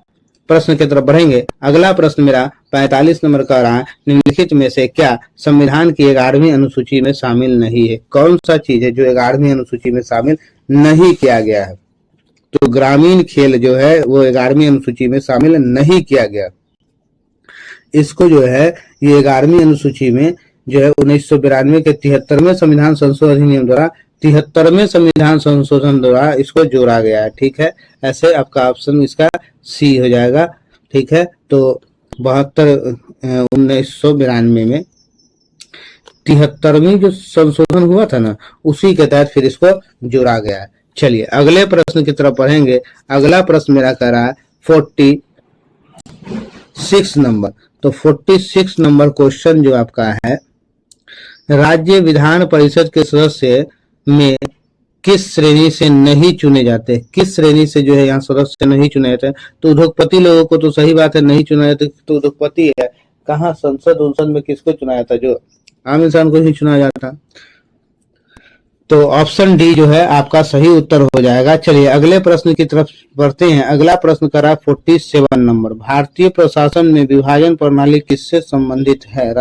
प्रश्न की तरफ बढ़ेंगे। अगला प्रश्न मेरा 45 नंबर का रहा है, निम्नलिखित में से क्या संविधान की 11वीं अनुसूची में शामिल नहीं है? कौन सा चीज है जो 11वीं अनुसूची में शामिल नहीं किया गया है? तो ग्रामीण खेल जो है वो 11वीं अनुसूची में शामिल नहीं किया गया। इसको जो है ये 11वीं अनुसूची में जो है 1992 के 73वें संविधान संशोधन अधिनियम द्वारा 73वें संविधान संशोधन द्वारा इसको जोड़ा गया है। ठीक है, ऐसे आपका ऑप्शन इसका सी हो जाएगा। ठीक है, तो 1992 में 73वीं जो संशोधन हुआ था ना, उसी के तहत फिर इसको जोड़ा गया है। चलिए अगले प्रश्न की तरफ पढ़ेंगे। अगला प्रश्न मेरा कह रहा है 46 नंबर। तो 46 नंबर क्वेश्चन जो आपका है, राज्य विधान परिषद के सदस्य में किस श्रेणी से नहीं चुने जाते? किस श्रेणी से जो है यहाँ सदस्य नहीं चुने जाते? तो उद्योगपति लोगों को तो सही बात है, नहीं चुना जाता, तो उद्योगपति है। कहाँ संसद में किसको चुना जाता? जो आम इंसान को ही चुना जाता। तो ऑप्शन डी जो है आपका सही उत्तर हो जाएगा। चलिए अगले प्रश्न की तरफ बढ़ते हैं। अगला प्रश्न करा 47 नंबर, भारतीय प्रशासन में विभाजन प्रणाली किससे संबंधित है?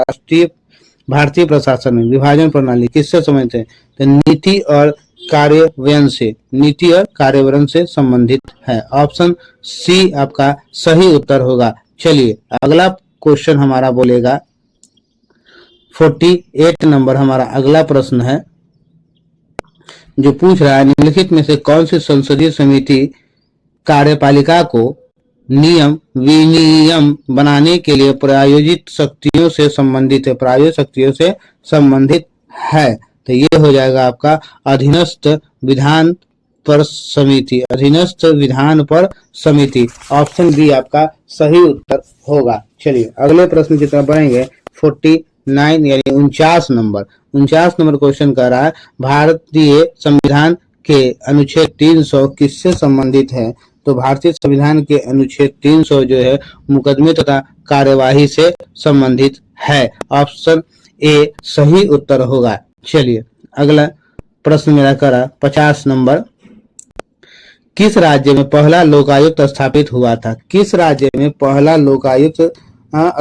भारतीय प्रशासन में विभाजन प्रणाली किससे संबंधित है? तो नीति और कार्यान्वयन से संबंधित है। ऑप्शन सी आपका सही उत्तर होगा। चलिए अगला क्वेश्चन हमारा बोलेगा 48 नंबर हमारा अगला प्रश्न है, जो पूछ रहा है निम्नलिखित में से कौन सी संसदीय समिति कार्यपालिका को नियम विनियम बनाने के लिए प्रायोजित शक्तियों से संबंधित है? प्रायोजित शक्तियों से संबंधित है। तो ये हो जाएगा आपका अधीनस्थ विधान पर समिति। ऑप्शन बी आपका सही उत्तर होगा। चलिए अगले प्रश्न की तरफ बढ़ेंगे। 49 यानी 49 नंबर क्वेश्चन कर रहा है, भारतीय संविधान के अनुच्छेद 300 किससे संबंधित है? तो भारतीय संविधान के अनुच्छेद 300 जो है मुकदमे तथा कार्यवाही से संबंधित है। ऑप्शन ए सही उत्तर होगा। चलिए अगला प्रश्न मेरा करा 50 नंबर, किस राज्य में पहला लोकायुक्त स्थापित हुआ था? किस राज्य में पहला लोकायुक्त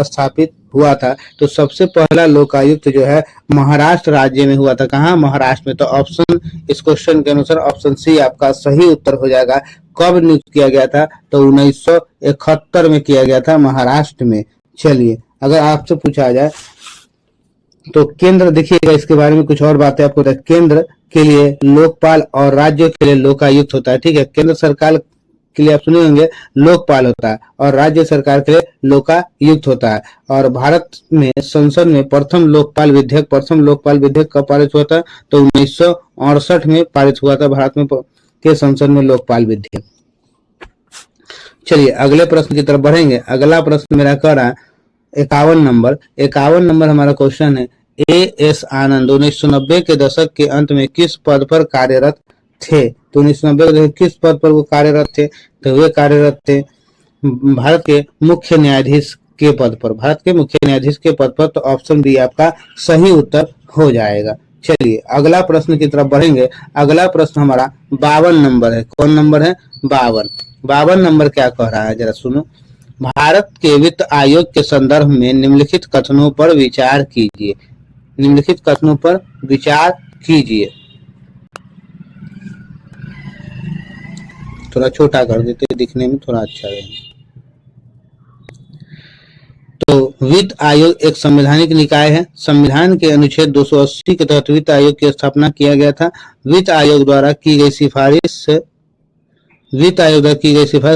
स्थापित हुआ था? तो सबसे पहला लोकायुक्त जो है महाराष्ट्र राज्य में हुआ था। कहाँ? महाराष्ट्र में। तो ऑप्शन इस क्वेश्चन के अनुसार ऑप्शन सी आपका सही उत्तर हो जाएगा। कब नियुक्त किया गया था? तो 1971 में किया गया था महाराष्ट्र में। चलिए अगर आपसे पूछा जाए तो केंद्र, देखिएगा इसके बारे में कुछ और बातें आपको। केंद्र के लिए लोकपाल और राज्यों के लिए लोकायुक्त होता है। ठीक है, केंद्र सरकार के लिए आप सुने होंगे लोकपाल होता है और राज्य सरकार के लिए लोकायुक्त होता है। और भारत में संसद में प्रथम लोकपाल विधेयक कब पारित हुआ था? तो 1968 में पारित हुआ था भारत में के संसद में लोकपाल विधेयक। चलिए अगले प्रश्न की तरफ बढ़ेंगे। अगला प्रश्न मेरा कह रहा है 51 नंबर हमारा क्वेश्चन है, A.S. आनंद 1990 के दशक के अंत में किस पद पर कार्यरत थे? तो 1990 के किस पद पर वो कार्यरत थे? तो वे कार्यरत थे भारत के मुख्य न्यायाधीश के पद पर। तो ऑप्शन बी आपका सही उत्तर हो जाएगा। चलिए अगला प्रश्न की तरफ बढ़ेंगे। अगला प्रश्न हमारा 52 नंबर है। कौन नंबर है? 52 नंबर क्या कह रहा है, जरा सुनो। भारत के वित्त आयोग के संदर्भ में निम्नलिखित कथनों पर विचार कीजिए। थोड़ा छोटा कर देते, दिखने में थोड़ा अच्छा है। तो वित्त आयोग एक संवैधानिक निकाय है। संविधान के अनुच्छेद 280 के तहत वित्त आयोग की स्थापना किया गया था। वित्त आयोग द्वारा की गई सिफारिश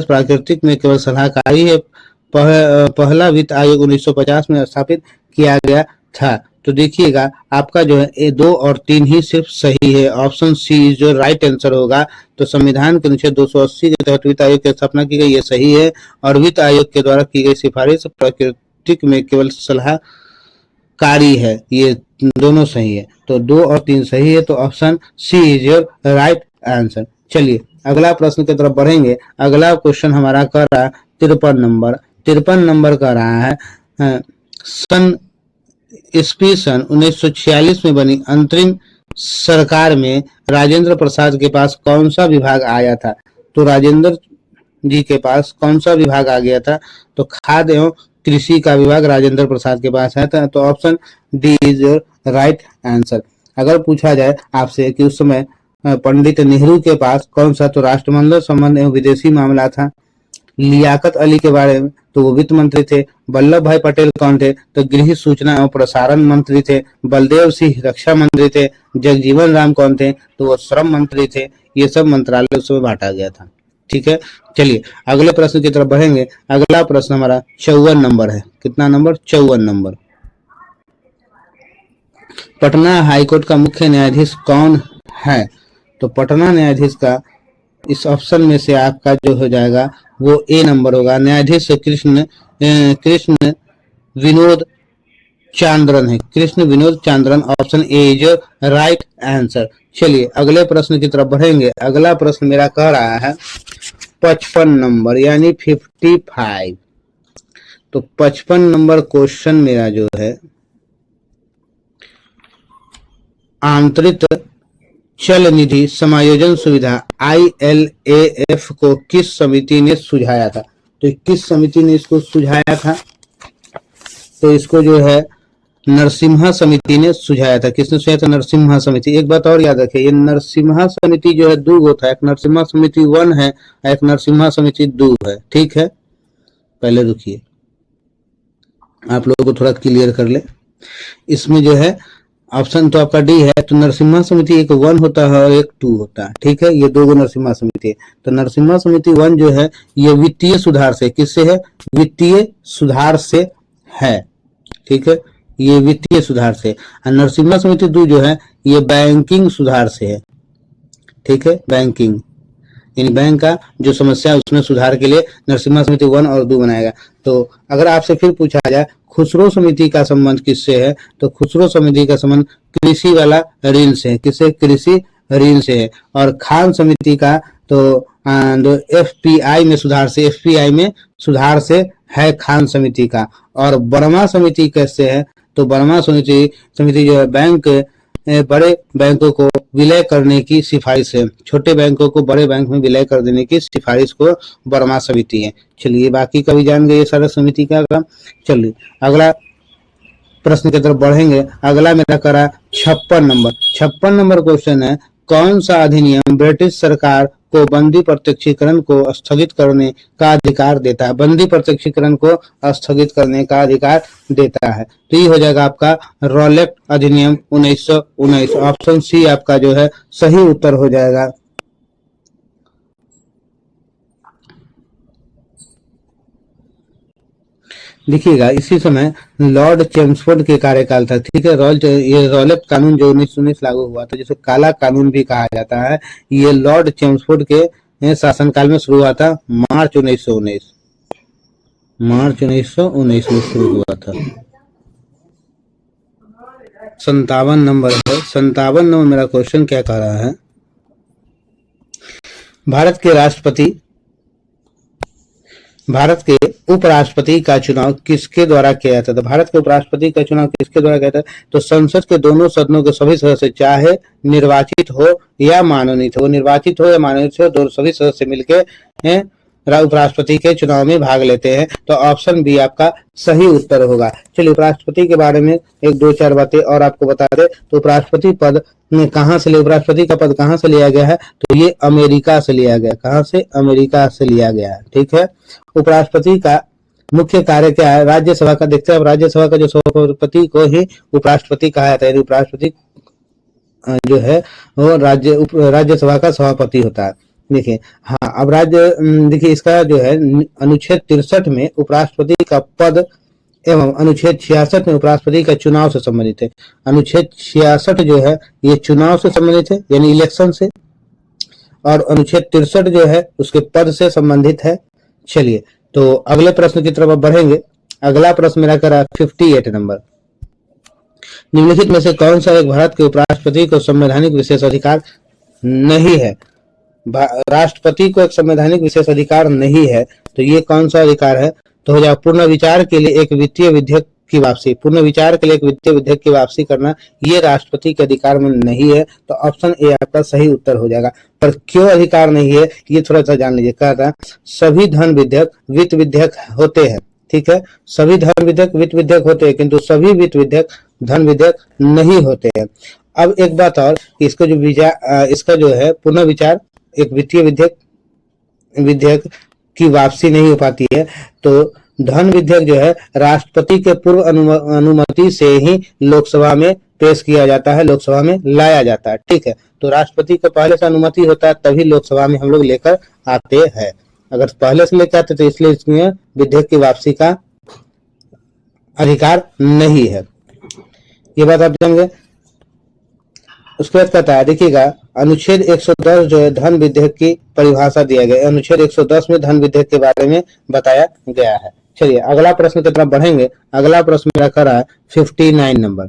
प्राकृतिक में केवल सलाहकारी है। पहला वित्त आयोग 1950 में स्थापित किया गया था। तो देखिएगा आपका जो है 2 और 3 ही सिर्फ सही है। ऑप्शन सी जो राइट आंसर होगा। तो संविधान के अनुच्छेद 280 के तहत वित्त आयोग की स्थापना की गई, ये सही है। और वित्त आयोग के द्वारा की गई सिफारिश प्राकृतिक में केवल सलाहकारी है, ये दोनों सही है। तो 2 और 3 सही है। तो option C is your right answer. चलिए अगला प्रश्न की तरफ बढ़ेंगे। अगला क्वेश्चन हमारा कर रहा है 53 नंबर का रहा है, सन 1946 में बनी अंतरिम सरकार में राजेंद्र प्रसाद के पास कौन सा विभाग आया था? तो राजेंद्र जी के पास कौन सा विभाग आ गया था? तो खाद्य एवं कृषि का विभाग राजेंद्र प्रसाद के पास है था। तो option D is your right answer. अगर पूछा जाए आपसे कि उस समय पंडित नेहरू के पास कौन सा, तो राष्ट्रमंडल संबंध एवं विदेशी मामला था। लियाकत अली के बारे में, तो वो वित्त मंत्री थे। वल्लभ भाई पटेल कौन थे? तो गृह सूचना एवं प्रसारण मंत्री थे। बलदेव सिंह रक्षा मंत्री थे। जगजीवन राम कौन थे? तो वो श्रम मंत्री थे। ये सब मंत्रालय उस समय बांटा गया था। ठीक है, चलिए अगले प्रश्न की तरफ बढ़ेंगे। अगला प्रश्न हमारा 54 नंबर है। कितना नंबर? 54 नंबर। पटना हाईकोर्ट का मुख्य न्यायाधीश कौन है? तो पटना न्यायाधीश का इस ऑप्शन में से आपका जो हो जाएगा वो ए नंबर होगा। न्यायाधीश कृष्ण विनोद चांद्रन है। Krishna Vinod Chandran, option A is right answer. चलिए अगले प्रश्न की तरफ बढ़ेंगे। अगला प्रश्न मेरा कह रहा है 55 नंबर यानी 55। तो 55 नंबर क्वेश्चन मेरा जो है, आंतरिक चल निधि समायोजन सुविधा ILAF को किस समिति ने सुझाया था? तो किस समिति ने इसको सुझाया था? तो इसको जो है नरसिम्हा समिति ने सुझाया था। किसने सुझाया था? नरसिम्हा समिति। एक बात और याद रखिए, ये नरसिम्हा समिति जो है दो होता है, एक नरसिम्हा समिति 1 है, एक नरसिम्हा समिति 2 है। ठीक है, पहले रुकिए, आप लोगों को थोड़ा क्लियर कर ले। इसमें जो है ऑप्शन तो आपका डी है। तो नरसिम्हा समिति एक 1 होता है और एक 2 होता है। ठीक है, ये दो नरसिम्हा समिति है। तो नरसिम्हा समिति 1 जो है ये वित्तीय सुधार से, किससे है? वित्तीय सुधार से है। ठीक है, ये वित्तीय सुधार से। और नरसिम्हा समिति 2 जो है ये बैंकिंग सुधार से है। ठीक है, बैंकिंग यानी बैंक का जो समस्या है उसमें सुधार के लिए नरसिम्हा समिति 1 और 2 बनाएगा। तो अगर आपसे फिर पूछा जाए खुसरो समिति का संबंध किससे है? तो खुसरो समिति का संबंध कृषि वाला ऋण से है। किससे? कृषि ऋण से है। और खान समिति का तो FPI में सुधार से, FPI में सुधार से है खान समिति का। और वर्मा समिति कैसे है? तो वर्मा समिति जो है बैंक बड़े बैंकों को विलय करने की सिफारिश है। छोटे बैंकों को बड़े बैंक में विलय कर देने की सिफारिश को वर्मा समिति है। चलिए बाकी का भी जान गए सारा समिति का काम। चलिए अगला प्रश्न की तरफ बढ़ेंगे। अगला मेरा करा 56 नंबर। 56 नंबर क्वेश्चन है, कौन सा अधिनियम ब्रिटिश सरकार को बंदी प्रत्यक्षीकरण को स्थगित करने का अधिकार देता है? बंदी प्रत्यक्षीकरण को स्थगित करने का अधिकार देता है। तो ये हो जाएगा आपका रॉलेट अधिनियम 1919। ऑप्शन सी आपका जो है सही उत्तर हो जाएगा। देखिएगा इसी समय लॉर्ड चेम्सफोर्ड के कार्यकाल था। ठीक है, ये रॉलेट कानून जो 1919 लागू हुआ था, जिसे काला कानून भी कहा जाता है, ये लॉर्ड चेम्सफोर्ड के शासनकाल में शुरू हुआ था। मार्च 1919 में शुरू हुआ था। 57 नंबर है। 57 नंबर मेरा क्वेश्चन क्या कह रहा है, भारत के उपराष्ट्रपति का चुनाव किसके द्वारा किया जाता था? भारत के उपराष्ट्रपति का चुनाव किसके द्वारा किया जाता है? तो संसद के दोनों सदनों के सभी सदस्य चाहे निर्वाचित हो या मनोनीत हो, निर्वाचित हो या मनोनीत हो, दो सभी सदस्य मिलकर उपराष्ट्रपति के चुनाव में भाग लेते हैं। तो ऑप्शन बी आपका सही उत्तर होगा। चलिए उपराष्ट्रपति के बारे में एक दो चार बातें और आपको बता दें। तो उपराष्ट्रपति पद कहाँ से उपराष्ट्रपति का पद कहाँ से लिया गया है? तो ये अमेरिका से लिया गया। कहाँ से? अमेरिका से लिया गया है। ठीक है, उपराष्ट्रपति का मुख्य कार्य क्या है? राज्यसभा का। देखते हैं, राज्यसभा का जो सभापति को ही उपराष्ट्रपति कहा जाता है। उपराष्ट्रपति जो है वो राज्यसभा का सभापति होता है। देखिए हाँ, अब देखिए इसका जो है अनुच्छेद 63 में उपराष्ट्रपति का पद एवं अनुच्छेद 66 में उपराष्ट्रपति का चुनाव से संबंधित है। अनुच्छेद 66 जो है ये चुनाव से संबंधित है यानी इलेक्शन से, और अनुच्छेद 63 जो है उसके पद से संबंधित है। चलिए तो अगले प्रश्न की तरफ बढ़ेंगे। अगला प्रश्न मेरा करा 58 नंबर। निम्नलिखित में से कौन सा एक भारत के उपराष्ट्रपति को संवैधानिक विशेष अधिकार नहीं है? राष्ट्रपति को एक संवैधानिक विशेष अधिकार नहीं है, तो ये कौन सा अधिकार है? तो हो जाए पूर्ण विचार के लिए एक वित्तीय विधेयक की वापसी, पूर्ण विचार के लिए एक वित्तीय विधेयक की वापसी करना, ये राष्ट्रपति के अधिकार में नहीं है। तो ऑप्शन ए आपका सही उत्तर हो जाएगा। पर क्यों अधिकार नहीं है ये थोड़ा सा जान लीजिए। कह रहा है सभी धन विधेयक वित्त विधेयक होते हैं, ठीक है, सभी धन विधेयक वित्त विधेयक होते हैं, किंतु सभी वित्त विधेयक धन विधेयक नहीं होते हैं। अब एक बात और, इसका जो है पुनः विचार एक वित्तीय विधेयक की वापसी नहीं हो पाती है। तो धन विधेयक जो है राष्ट्रपति के पूर्व अनुमति से ही लोकसभा में पेश किया जाता है, लोकसभा में लाया जाता है, ठीक है। तो राष्ट्रपति को पहले से अनुमति होता है तभी लोकसभा में हम लोग लेकर आते हैं। अगर पहले से लेकर आते तो इसलिए इसमें विधेयक की वापसी का अधिकार नहीं है, ये बात आप जान गए। उसके बाद कहता है देखिएगा अनुच्छेद 110 जो है धन विधेयक की परिभाषा दिया गया है। अनुच्छेद 110 में धन विधेयक के बारे में बताया गया है। चलिए अगला प्रश्न की तरफ बढ़ेंगे। अगला प्रश्न मेरा कर रहा है 59 नंबर।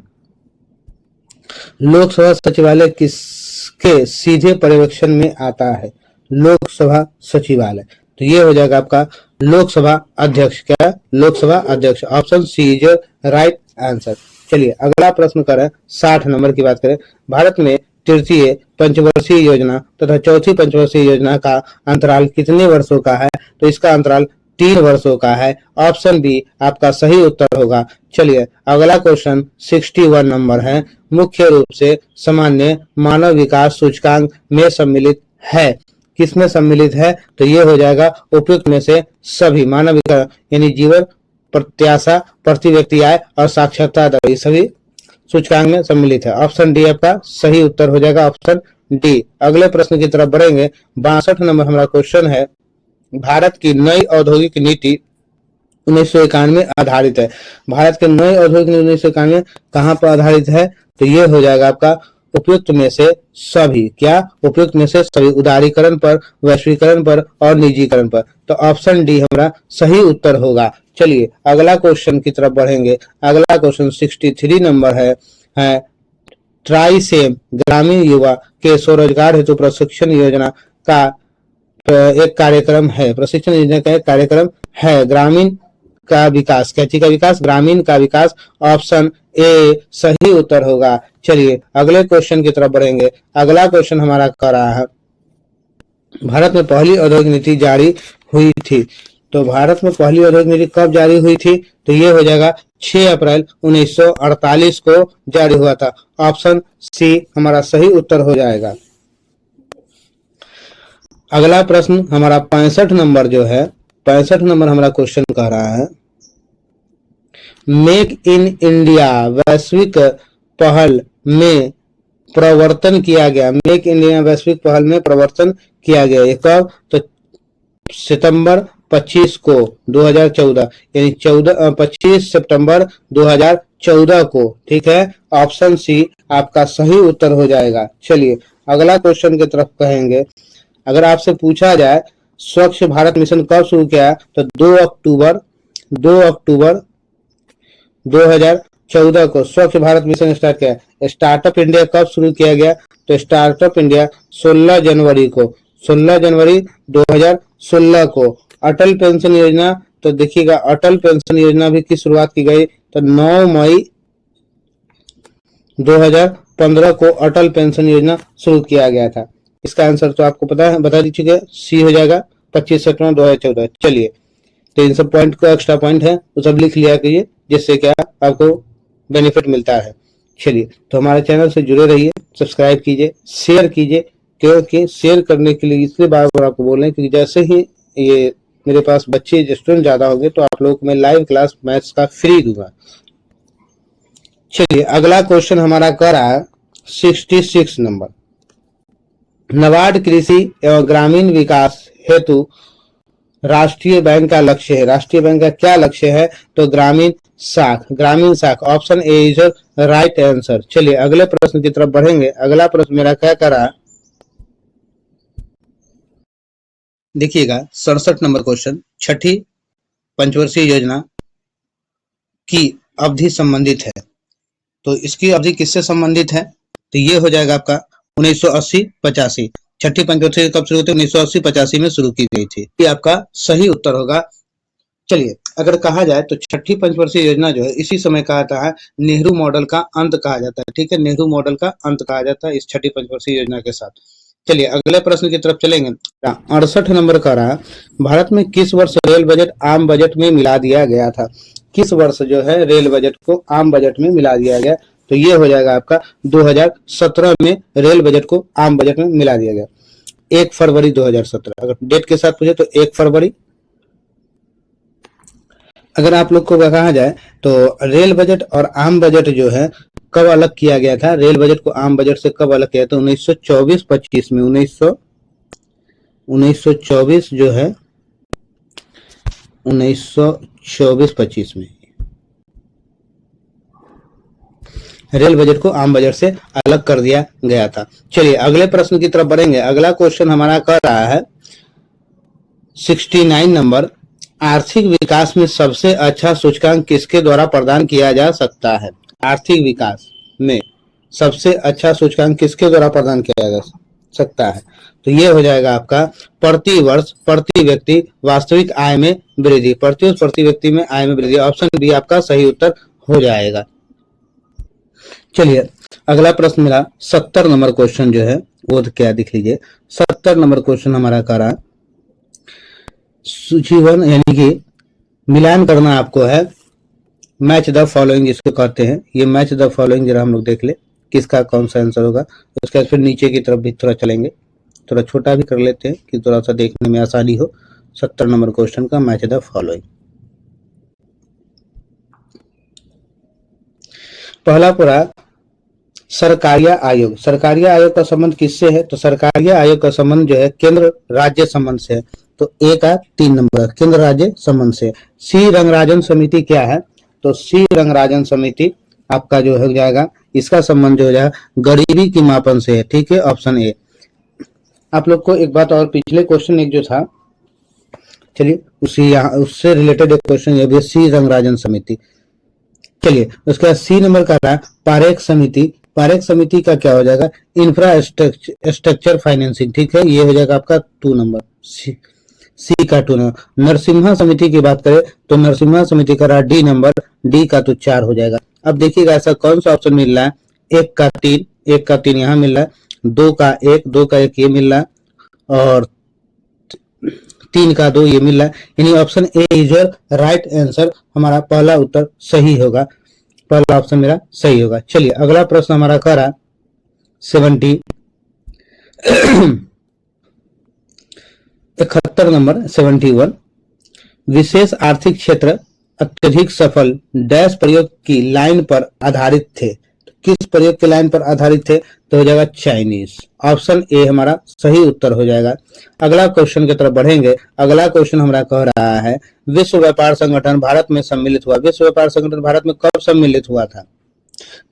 लोकसभा सचिवालय किसके सीधे पर्यवेक्षण में आता है? लोकसभा सचिवालय, तो ये हो जाएगा आपका लोकसभा अध्यक्ष। क्या? लोकसभा अध्यक्ष। Option C is right answer. चलिए अगला प्रश्न करें 60 नंबर की बात करें। भारत में तृतीय पंचवर्षीय योजना तथा चौथी पंचवर्षीय योजना का अंतराल कितने वर्षों का है? तो इसका अंतराल 3 वर्षों का है। ऑप्शन बी आपका सही उत्तर होगा। चलिए अगला क्वेश्चन 61 नंबर है। मुख्य रूप से सामान्य मानव विकास सूचकांक में सम्मिलित है, किसमें सम्मिलित है? तो ये हो जाएगा उपयुक्त में से सभी। मानव विकास यानी जीवन प्रत्याशा, प्रति व्यक्ति आय और साक्षरता दर, ये सभी सूचकांक में सम्मिलित है। ऑप्शन डी आपका सही उत्तर हो जाएगा, ऑप्शन डी। अगले प्रश्न की तरफ बढ़ेंगे। 62 नंबर हमारा क्वेश्चन है। भारत की नई औद्योगिक नीति 1991 में आधारित है। भारत के नई औद्योगिक नीति 1991 कहाँ पर आधारित है? तो ये हो जाएगा आपका उपयुक्त में से सभी। क्या? उपयुक्त में से सभी। उदारीकरण पर, वैश्वीकरण पर और निजीकरण पर। तो ऑप्शन डी हमारा सही उत्तर होगा। चलिए अगला क्वेश्चन की तरफ बढ़ेंगे। अगला क्वेश्चन 63 नंबर है ट्राइसेम ग्रामीण युवा के स्वरोजगार हेतु प्रशिक्षण योजना का एक कार्यक्रम है। प्रशिक्षण योजना का एक कार्यक्रम है। ग्रामीण का विकास, क्या चीज का विकास? ग्रामीण का विकास। ऑप्शन ए सही उत्तर होगा। चलिए अगले क्वेश्चन की तरफ बढ़ेंगे। अगला क्वेश्चन हमारा कर रहा है भारत में पहली औद्योगिक नीति जारी हुई थी। तो भारत में पहली औद्योगिक नीति कब जारी हुई थी? तो ये हो जाएगा 6 अप्रैल 1948 को जारी हुआ था। ऑप्शन सी हमारा सही उत्तर हो जाएगा। अगला प्रश्न हमारा 65 नंबर जो है, 65 नंबर हमारा क्वेश्चन कह रहा है मेक इन इंडिया वैश्विक पहल में प्रवर्तन किया गया। मेक इंडिया वैश्विक पहल में प्रवर्तन किया गया ये कब? तो सितंबर 25 को 2014 यानी 25 सितंबर 2014 को, ठीक है। ऑप्शन सी आपका सही उत्तर हो जाएगा। चलिए अगला क्वेश्चन की तरफ कहेंगे। अगर आपसे पूछा जाए स्वच्छ भारत मिशन कब शुरू किया? तो 2 अक्टूबर 2014 को स्वच्छ भारत मिशन स्टार्ट किया। स्टार्टअप इंडिया कब शुरू किया गया? तो स्टार्टअप इंडिया 16 जनवरी 2016 को। अटल पेंशन योजना, तो देखिएगा अटल पेंशन योजना भी की शुरुआत की गई तो 9 मई 2015 को अटल पेंशन योजना शुरू किया गया था। इसका आंसर तो आपको पता है, बता दीजिएगा, सी हो जाएगा 25 सितंबर 2014। चलिए तो इन सब पॉइंट को एक्स्ट्रा पॉइंट है वो सब लिख लिया कीजिए, जिससे क्या आपको बेनिफिट मिलता है। चलिए तो हमारे चैनल से जुड़े रहिए, सब्सक्राइब कीजिए, शेयर कीजिए, क्योंकि शेयर करने के लिए इसलिए बार बार आपको बोल रहे हैं क्योंकि जैसे ही ये मेरे पास बच्चे स्टूडेंट ज्यादा होंगे तो आप लोग को मैं लाइव क्लास मैथ्स का फ्री दूंगा। चलिए अगला क्वेश्चन हमारा कर रहा है 66 नंबर। नाबार्ड कृषि एवं ग्रामीण विकास हेतु राष्ट्रीय बैंक का लक्ष्य है। राष्ट्रीय बैंक का क्या लक्ष्य है? तो ग्रामीण साख। Option A is right answer. चलिए अगले प्रश्न की तरफ बढ़ेंगे। अगला प्रश्न मेरा क्या कर रहा है, देखिएगा 67 नंबर क्वेश्चन। छठी पंचवर्षीय योजना की अवधि संबंधित है, तो इसकी अवधि किससे संबंधित है? तो ये हो जाएगा आपका 1980-85। छठी पंचवर्षीय कब शुरू हुई थी? 1980-85 में शुरू की गई थी। ये आपका सही उत्तर होगा। चलिए अगर कहा जाए तो छठी पंचवर्षीय योजना जो है इसी समय कहा जाता है नेहरू मॉडल का अंत कहा जाता है। ठीक है, नेहरू मॉडल का अंत कहा जाता है इस छठी पंचवर्षीय योजना के साथ। चलिए अगले प्रश्न की तरफ चलेंगे। 68 नंबर का रहा, भारत में किस वर्ष रेल बजट आम बजट में मिला दिया गया था? किस वर्ष जो है रेल बजट को आम बजट में मिला दिया गया? तो ये हो जाएगा आपका 2017 में रेल बजट को आम बजट में मिला दिया गया, 1 फरवरी 2017। अगर डेट के साथ पूछे तो 1 फरवरी। अगर आप लोग को कहा जाए तो रेल बजट और आम बजट जो है कब अलग किया गया था? रेल बजट को आम बजट से कब अलग किया था? 1924-25 में। 1924 जो है 1924-25 में रेल बजट को आम बजट से अलग कर दिया गया था। चलिए अगले प्रश्न की तरफ बढ़ेंगे। अगला क्वेश्चन हमारा कर रहा है 69 नंबर, आर्थिक विकास में सबसे अच्छा सूचकांक किसके द्वारा प्रदान किया जा सकता है? आर्थिक विकास में सबसे अच्छा सूचकांक किसके द्वारा प्रदान किया जा सकता है? तो ये हो जाएगा आपका प्रति वर्ष प्रति व्यक्ति वास्तविक आय में वृद्धि। प्रति वर्ष प्रति व्यक्ति में आय में वृद्धि, ऑप्शन बी आपका सही उत्तर हो जाएगा। चलिए अगला प्रश्न मेरा 70 नंबर क्वेश्चन जो है वो क्या दिख लीजिए। 70 नंबर क्वेश्चन हमारा कर रहा सूचीवन यानी कि मिलान करना आपको है। मैच द फॉलोइंग जिसको कहते हैं, ये मैच द फॉलोइंग जरा हम लोग देख ले किसका कौन सा आंसर होगा। उसके बाद फिर नीचे की तरफ भी थोड़ा चलेंगे, थोड़ा छोटा भी कर लेते हैं कि थोड़ा सा देखने में आसानी हो। 70 नंबर क्वेश्चन का मैच द फॉलोइंग। पहला पूरा सरकारिया आयोग। सरकारिया आयोग का संबंध किससे है? तो सरकारिया आयोग का संबंध जो है केंद्र राज्य संबंध से है। तो ए का 3 नंबर केंद्र राज्य संबंध से। सी रंगराजन समिति क्या है? तो सी रंगराजन समिति आपका जो हो जाएगा, इसका संबंध जो हो जाएगा गरीबी की मापन से है। ठीक है, ऑप्शन ए। आप लोग को एक बात और, पिछले क्वेश्चन एक जो था, चलिए उससे रिलेटेड एक क्वेश्चन ये भी, सी रंगराजन समिति। चलिए उसके बाद सी नंबर का रहा पारेख समिति। पारेख समिति का क्या हो जाएगा? Infrastructure financing. ठीक है, ये हो जाएगा आपका 2 नंबर सी का 2 नंबर। नरसिम्हा समिति की बात करें तो नरसिम्हा समिति का रहा डी नंबर, डी का तो 4 हो जाएगा। अब देखिएगा ऐसा कौन सा ऑप्शन मिल रहा है? 1 का 3 यहाँ मिल रहा है, 2 का 1 ये मिल रहा है और 3 का 2 ये मिल रहा है। यानी option A is your right answer, हमारा पहला उत्तर सही होगा, पहला ऑप्शन मेरा सही होगा। चलिए अगला प्रश्न हमारा कर रहा 71 नंबर 71, विशेष आर्थिक क्षेत्र अत्यधिक सफल डैश प्रयोग की लाइन पर आधारित थे। तो किस प्रयोग की लाइन पर आधारित थे? तो हो जाएगा चाइनीज, ऑप्शन ए हमारा सही उत्तर हो जाएगा। अगला क्वेश्चन की तरफ बढ़ेंगे। अगला क्वेश्चन हमारा कह रहा है विश्व व्यापार संगठन भारत में सम्मिलित हुआ। विश्व व्यापार संगठन भारत में कब सम्मिलित हुआ था?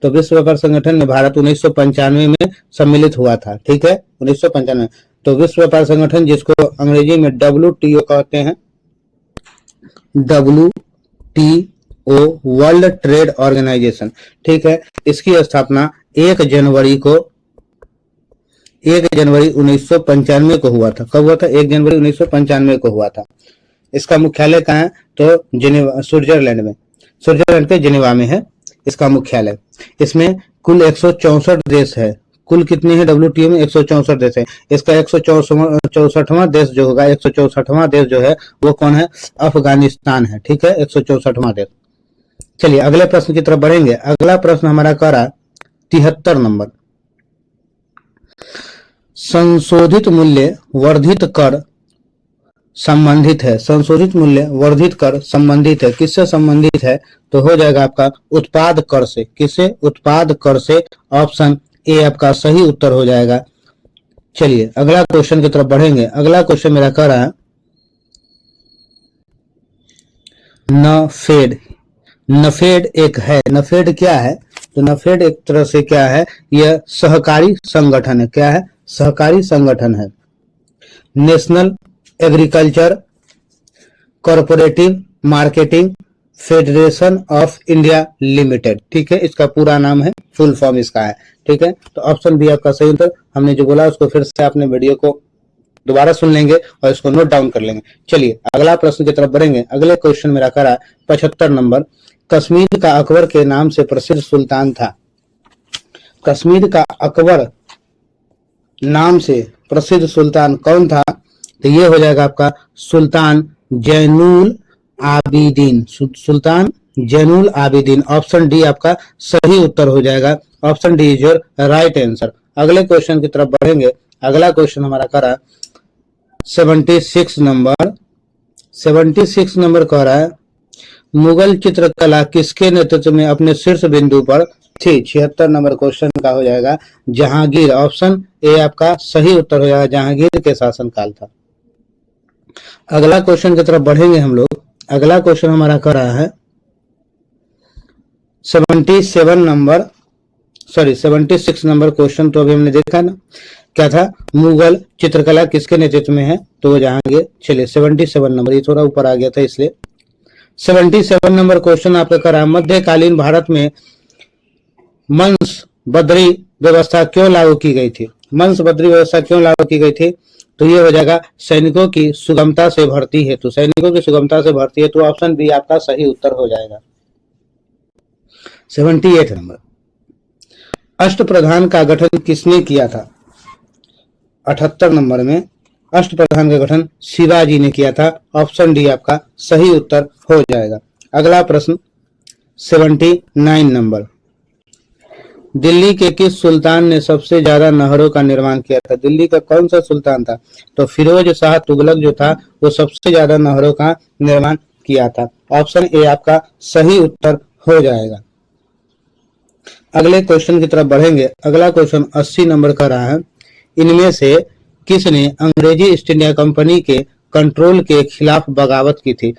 तो विश्व व्यापार संगठन में भारत 1995 में सम्मिलित हुआ था। ठीक है, 1995। तो विश्व व्यापार संगठन जिसको अंग्रेजी में WTO कहते हैं, WTO वर्ल्ड ट्रेड ऑर्गेनाइजेशन। ठीक है, इसकी स्थापना 1 जनवरी 1995 को हुआ था। कब हुआ था? 1 जनवरी 1995 को हुआ था। इसका मुख्यालय कहाँ है? तो जिनेवा, स्विट्जरलैंड में, स्विट्जरलैंड के जिनेवा में है इसका मुख्यालय। इसमें कुल 164 देश है। कुल कितने हैं WTO में? 164 देश है। इसका 164वां देश जो होगा, 164वां देश जो है वो कौन है? अफगानिस्तान है। ठीक है, 164वां देश। चलिए अगले प्रश्न की तरफ बढ़ेंगे। अगला प्रश्न हमारा करा 73 नंबर, संशोधित मूल्य वर्धित कर संबंधित है। संशोधित मूल्य वर्धित कर संबंधित है, किससे संबंधित है? तो हो जाएगा आपका उत्पाद कर से। किससे? उत्पाद कर से, ऑप्शन ए आपका सही उत्तर हो जाएगा। चलिए अगला क्वेश्चन की तरफ बढ़ेंगे। अगला क्वेश्चन मेरा कह रहा है नफेड। नफेड एक है, नफेड क्या है? तो नफेड एक तरह से क्या है? यह सहकारी संगठन है। क्या है? सहकारी संगठन है। National agriculture corporative marketing federation of India limited. ठीक है, इसका पूरा नाम है, फुल फॉर्म इसका है। ठीक है, तो ऑप्शन बी आपका सही उत्तर। हमने जो बोला उसको फिर से आपने वीडियो को दोबारा सुन लेंगे और इसको नोट डाउन कर लेंगे। चलिए अगला प्रश्न की तरफ बढ़ेंगे। अगले क्वेश्चन मेरा करा 75 नंबर। कश्मीर का अकबर के नाम से प्रसिद्ध सुल्तान था। कश्मीर का अकबर नाम से प्रसिद्ध सुल्तान कौन था? तो ये हो जाएगा आपका सुल्तान जैनुल आबिदीन। सुल्तान जैनुल आबिदीन। ऑप्शन डी आपका सही उत्तर हो जाएगा। Option D is your right answer. अगले क्वेश्चन की तरफ बढ़ेंगे। अगला क्वेश्चन हमारा करा 76 नंबर। 76 नंबर कह रहा है मुगल चित्रकला किसके नेतृत्व में अपने शीर्ष बिंदु पर थी? 76 नंबर क्वेश्चन का हो जाएगा जहांगीर। ऑप्शन ए आपका सही उत्तर हो जाएगा, जहांगीर के शासनकाल था। अगला क्वेश्चन की तरफ बढ़ेंगे हम लोग। अगला क्वेश्चन हमारा कर रहा है 76 नंबर क्वेश्चन तो अभी हमने देखा ना, क्या था? मुगल चित्रकला किसके नेतृत्व में है? तो वो जहांगीर। चलिए 77 नंबर, ये थोड़ा ऊपर आ गया था इसलिए। 77 नंबर क्वेश्चन आपका करा मध्यकालीन भारत में मंसबदरी व्यवस्था क्यों लागू की गई थी? मंसबदरी व्यवस्था क्यों लागू की गई थी? तो ये हो जाएगा सैनिकों की सुगमता से भर्ती हेतु। सैनिकों की सुगमता से भर्ती हेतु। ऑप्शन बी आपका सही उत्तर हो जाएगा। 78 नंबर अष्टप्रधान का गठन किसने किया था? 78 नंबर में अष्टप्रधान का गठन शिवाजी ने किया था। ऑप्शन डी आपका सही उत्तर हो जाएगा। अगला प्रश्न 79 नंबर। दिल्ली के किस सुल्तान ने सबसे ज्यादा नहरों का निर्माण किया था? दिल्ली का कौन सा सुल्तान था? तो फिरोज शाह तुगलक जो था वो सबसे ज्यादा नहरों का निर्माण किया था। ऑप्शन ए आपका सही उत्तर हो जाएगा। अगले क्वेश्चन की तरफ बढ़ेंगे। अगला क्वेश्चन 80 नंबर का रहा है इनमें से किसने अंग्रेजी ईस्ट इंडिया कंपनी के कंट्रोल के खिलाफ बगावत की थी?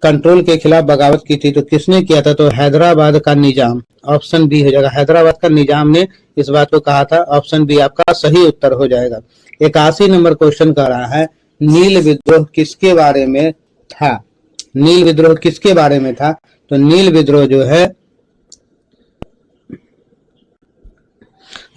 कंट्रोल के खिलाफ बगावत की थी तो किसने किया था? तो हैदराबाद का निजाम। ऑप्शन बी हो जाएगा, हैदराबाद का निजाम ने इस बात को कहा था। ऑप्शन बी आपका सही उत्तर हो जाएगा। 81 नंबर क्वेश्चन का रहा है नील विद्रोह किसके बारे में था? नील विद्रोह किसके बारे में था? तो नील विद्रोह जो है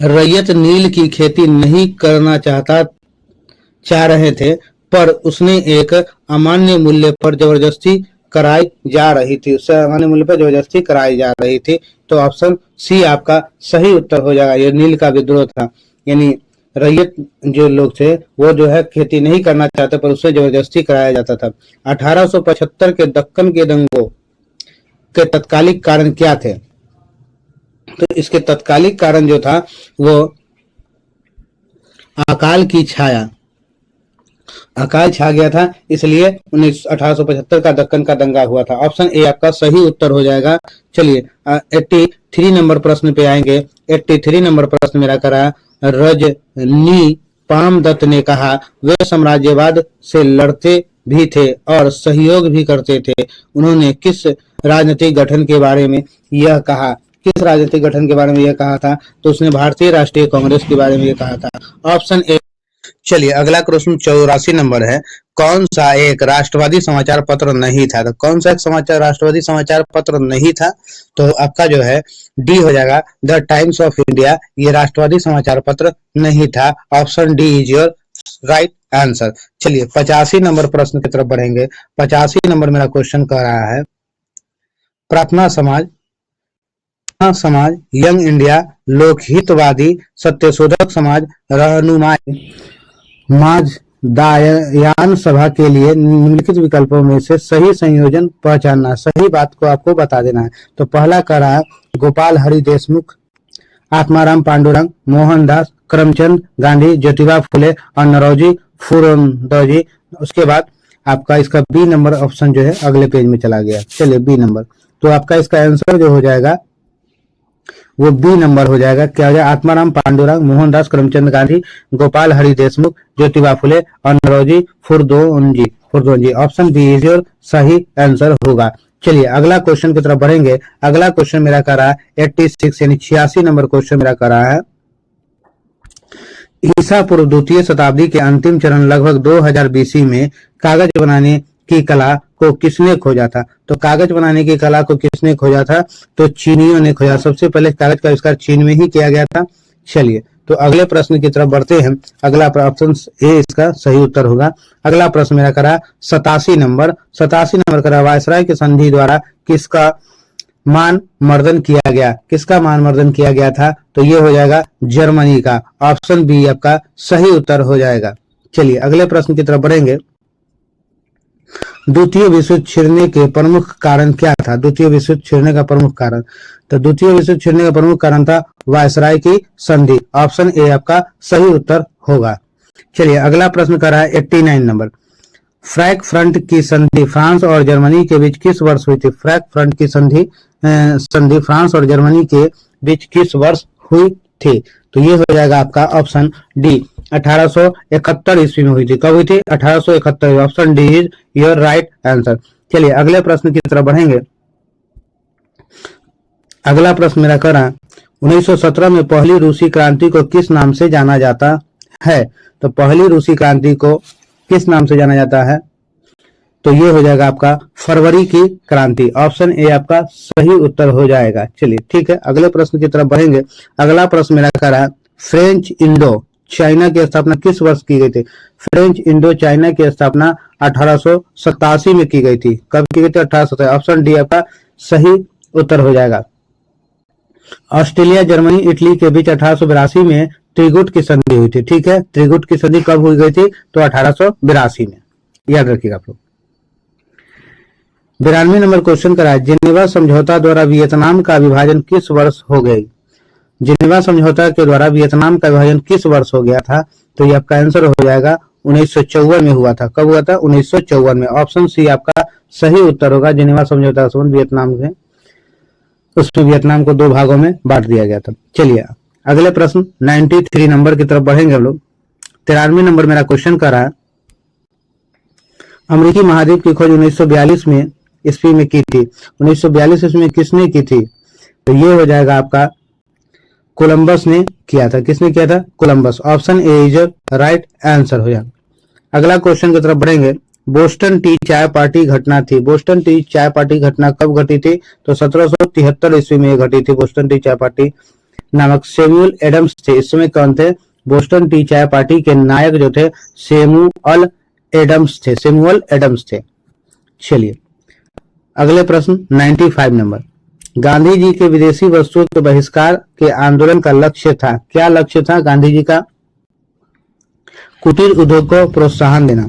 रैयत नील की खेती नहीं करना चाह रहे थे, पर उसने एक अमान्य मूल्य पर जबरदस्ती कराई जा रही थी। उससे अमान्य मूल्य पर जबरदस्ती कराई जा रही थी। तो ऑप्शन सी आपका सही उत्तर हो जाएगा। ये नील का विद्रोह था, यानी रैयत जो लोग थे वो जो है खेती नहीं करना चाहते, पर उससे जबरदस्ती कराया जाता था। 1875 के दक्कन के दंगों के तत्कालिक कारण क्या थे? तो इसके तत्कालिक कारण जो था वो अकाल छा गया था, इसलिए 1875 का दक्कन का दंगा हुआ था। ऑप्शन ए आपका सही उत्तर हो जाएगा। चलिए 83 नंबर प्रश्न पे आएंगे। 83 नंबर प्रश्न मेरा करा रजनी पामदत्त ने कहा वे साम्राज्यवाद से लड़ते भी थे और सहयोग भी करते थे। उन्होंने किस राजनीतिक गठन के बारे में यह कहा? किस राजनीतिक गठन के बारे में यह कहा था? तो उसने भारतीय राष्ट्रीय कांग्रेस के बारे में यह कहा था। Option A. चलिए अगला क्वेश्चन 84 नंबर है कौन सा एक राष्ट्रवादी समाचार पत्र नहीं था? तो कौन सा एक राष्ट्रवादी समाचार पत्र नहीं था? तो आपका जो है डी हो जाएगा, द टाइम्स ऑफ इंडिया। ये राष्ट्रवादी समाचार पत्र नहीं था। Option D is your right answer. चलिए 85 नंबर प्रश्न की तरफ बढ़ेंगे। 85 नंबर मेरा क्वेश्चन कह रहा है प्रार्थना समाज, यंग इंडिया, लोकहितवादी, सत्यशोधक समाज, रहनुमाई दायान सभा के लिए निम्नलिखित विकल्पों में से सही संयोजन पहचानना। सही बात को आपको बता देना है। तो पहला कह रहा है गोपाल हरि देशमुख, आत्माराम पांडुरंग, मोहनदास करमचंद गांधी, ज्योतिबा फुले और नरोजी फुरंदोजी। उसके बाद आपका इसका बी नंबर ऑप्शन जो है अगले पेज में चला गया। चलिए बी नंबर, तो आपका इसका आंसर जो हो जाएगा वो बी नंबर हो जाएगा। क्या हो जाएगा? आत्माराम पांडुरंग, मोहनदास करमचंद गांधी, गोपाल हरि देशमुख, ज्योतिबा फुले और Naoroji Furdonji. Option B is your सही आंसर होगा। चलिए अगला क्वेश्चन की तरफ बढ़ेंगे। अगला क्वेश्चन मेरा कर रहा है 86 यानी 86 नंबर क्वेश्चन मेरा कर रहा है ईसा पूर्व द्वितीय शताब्दी के अंतिम चरण लगभग 2000 बीसी में कागज बनाने की कला को किसने खोजा था? तो कागज बनाने की कला को किसने खोजा था? तो चीनियों ने खोजा। सबसे पहले कागज का आविष्कार चीन में ही किया गया था। चलिए तो अगले प्रश्न की तरफ बढ़ते हैं। अगला ऑप्शन ए इसका सही उत्तर होगा। अगला प्रश्न मेरा करा 87 नंबर करा वायसराय की संधि द्वारा किसका मान मर्दन किया गया? किसका मान मर्दन किया गया था? तो ये हो जाएगा जर्मनी का। ऑप्शन बी आपका सही उत्तर हो जाएगा। चलिए अगले प्रश्न की तरफ बढ़ेंगे। द्वितीय विश्व युद्ध छिड़ने के प्रमुख कारण क्या था? द्वितीय विश्व युद्ध छिड़ने का प्रमुख कारण, तो द्वितीय विश्व युद्ध छिड़ने का प्रमुख कारण था वायसराय की संधि। ऑप्शन ए आपका सही उत्तर होगा। चलिए अगला प्रश्न कर रहा है 89 नंबर। फ्रैंक फ्रंट की संधि फ्रांस और जर्मनी के बीच किस वर्ष हुई थी? फ्रैंक फ्रंट की संधि फ्रांस और जर्मनी के बीच किस वर्ष हुई थी? तो ये हो जाएगा आपका ऑप्शन डी 1871 ईस्वी में हुई थी। कब हुई थी? 1871। Option D is your right answer. चलिए अगले प्रश्न की तरफ बढ़ेंगे। अगला प्रश्न मेरा करा 1917 में पहली रूसी क्रांति को किस नाम से जाना जाता है? तो पहली रूसी क्रांति को किस नाम से जाना जाता है? तो ये हो जाएगा आपका फरवरी की क्रांति। ऑप्शन ए आपका सही उत्तर हो जाएगा। चलिए ठीक है अगले प्रश्न की तरफ बढ़ेंगे। अगला प्रश्न मेरा कर रहा है फ्रेंच इंडो चाइना की स्थापना किस वर्ष की गई थी? फ्रेंच इंडो चाइना की स्थापना 1887 में की गई थी। कब की गई थी? 1887। ऑप्शन डी आपका सही उत्तर हो जाएगा। ऑस्ट्रेलिया जर्मनी इटली के बीच 1882 में त्रिगुट की संधि हुई थी। ठीक है त्रिगुट की संधि कब हुई गई थी? तो 1882 में, याद रखिएगा आप लोग। 92 नंबर क्वेश्चन करा है जिनेवा समझौता द्वारा वियतनाम का विभाजन किस वर्ष हो गई? जिनेवा समझौता के द्वारा वियतनाम का विभाजन किस वर्ष हो गया था? तो ये आपका आंसर हो जाएगा 1954 में हुआ था। कब हुआ था? 1954 में। ऑप्शन सी आपका सही उत्तर होगा। जिनेवा समझौता का संबंध वियतनाम से, उसमें वियतनाम को 2 भागों में बांट दिया गया था। चलिए अगले प्रश्न 93 नंबर की तरफ बढ़ेंगे हम लोग। 93 नंबर मेरा क्वेश्चन कर रहा है अमेरिकी महाद्वीप की खोज 1942 में ईस्वी में की थी। 1942 ईस्वी में किसने की थी? तो ये हो जाएगा आपका कोलंबस ने किया था। किसने किया था? Columbus. Option A is right answer हो जाएगा। अगला क्वेश्चन की तरफ बढ़ेंगे। बोस्टन टी चाय पार्टी घटना थी। बोस्टन टी चाय पार्टी घटना कब घटी थी? तो 1773 ईस्वी में घटी थी। बोस्टन टी चाय पार्टी नामक सैमुअल एडम्स थे। इस समय कौन थे? बोस्टन टी चाय पार्टी के नायक जो थे सैमुअल एडम्स थे। सैमुअल एडम्स थे। चलिए अगले प्रश्न 95 नंबर। गांधी जी के विदेशी वस्तुओं के बहिष्कार के आंदोलन का लक्ष्य था। क्या लक्ष्य था गांधी जी का? कुटीर उद्योग को प्रोत्साहन देना।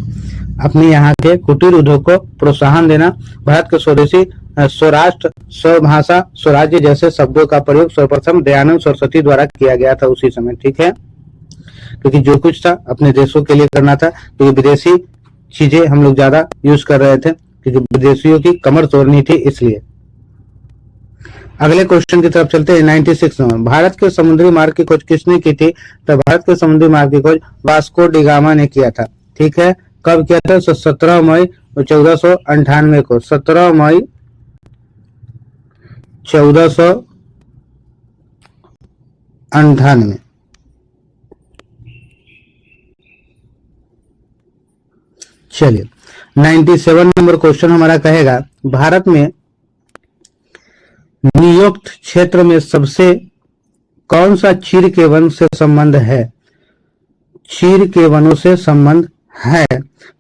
अपने यहाँ के कुटीर उद्योग को प्रोत्साहन देना। भारत के स्वदेशी स्वराष्ट्र स्वभाषा स्वराज्य जैसे शब्दों का प्रयोग सर्वप्रथम दयानंद सरस्वती द्वारा किया गया था उसी समय। ठीक है क्योंकि जो कुछ था अपने देशों के लिए करना था, क्योंकि विदेशी चीजें हम लोग ज्यादा यूज कर रहे थे, क्योंकि विदेशियों की कमर तोड़नी थी इसलिए। अगले क्वेश्चन की तरफ चलते हैं 96 नंबर। भारत के समुद्री मार्ग की खोज किसने की थी? तो भारत के समुद्री मार्ग की खोज वास्को डी गामा ने किया था। ठीक है कब किया था? 17 मई 1498 को। 17 मई 1498। चलिए 97 नंबर क्वेश्चन हमारा कहेगा भारत में नियुक्त क्षेत्र में सबसे कौन सा चीड़ के वन से संबंध है? चीड़ के वनों से संबंध है।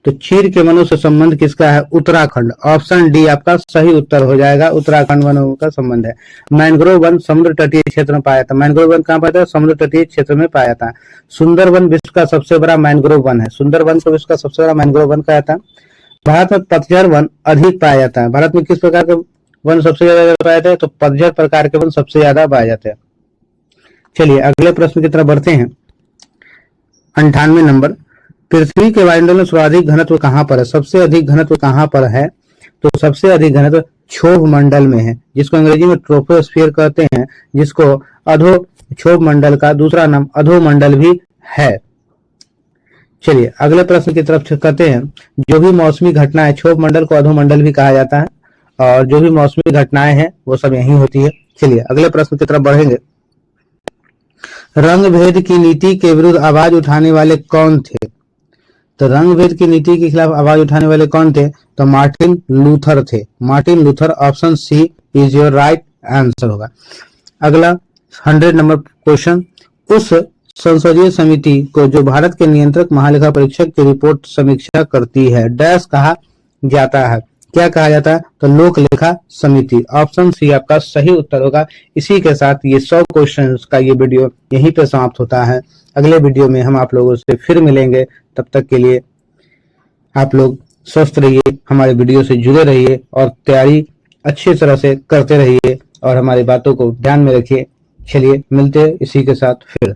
तो चीड़ के वनों से संबंध किसका है? उत्तराखंड। ऑप्शन डी आपका सही उत्तर हो जाएगा। उत्तराखंड वनों का संबंध है। मैंग्रोव वन समुद्र तटीय क्षेत्र में पाया था। मैंग्रोव वन कहाँ पाया था? समुद्र तटीय क्षेत्र में पाया था। सुंदरवन विश्व का सबसे बड़ा मैंग्रोव वन है। सुंदरवन को विश्व का सबसे बड़ा मैंग्रोव वन कहा था। भारत में पतझड़ वन अधिक पाया जाता है। भारत में किस प्रकार के वन सबसे ज्यादा पाए जाते हैं? तो पतझड़ प्रकार के वन सबसे ज्यादा पाए जाते हैं। चलिए अगले प्रश्न की तरफ बढ़ते हैं। 98 नंबर। पृथ्वी के वायुमंडल में सर्वाधिक घनत्व कहां पर है? सबसे अधिक घनत्व कहां पर है? तो सबसे अधिक घनत्व क्षोभ मंडल में है, जिसको अंग्रेजी में ट्रोपोस्फियर कहते हैं, जिसको अधो क्षोभ मंडल का दूसरा नाम अधोमंडल भी है। चलिए अगले प्रश्न की तरफ करते हैं। जो भी मौसमी घटनाएं, क्षोभ मंडल को अधोमंडल भी कहा जाता है, और जो भी मौसमी घटनाएं हैं वो सब यही होती है। चलिए अगले प्रश्न की तरफ बढ़ेंगे। रंग भेद की नीति के विरुद्ध आवाज उठाने वाले कौन थे? तो रंग भेद की नीति के खिलाफ आवाज उठाने वाले कौन थे? तो मार्टिन लूथर थे। Martin Luther. Option C is your right answer होगा। अगला 100 नंबर क्वेश्चन। उस संसदीय समिति को जो भारत के नियंत्रक महालेखा परीक्षक की रिपोर्ट समीक्षा करती है डैश कहा जाता है। क्या कहा जाता है? तो लोक लेखा समिति। ऑप्शन सी आपका सही उत्तर होगा। इसी के साथ ये 100 क्वेश्चंस का ये वीडियो यहीं पे समाप्त होता है। अगले वीडियो में हम आप लोगों से फिर मिलेंगे। तब तक के लिए आप लोग स्वस्थ रहिए, हमारे वीडियो से जुड़े रहिए और तैयारी अच्छी तरह से करते रहिए और हमारी बातों को ध्यान में रखिए। चलिए मिलते हैं इसी के साथ फिर।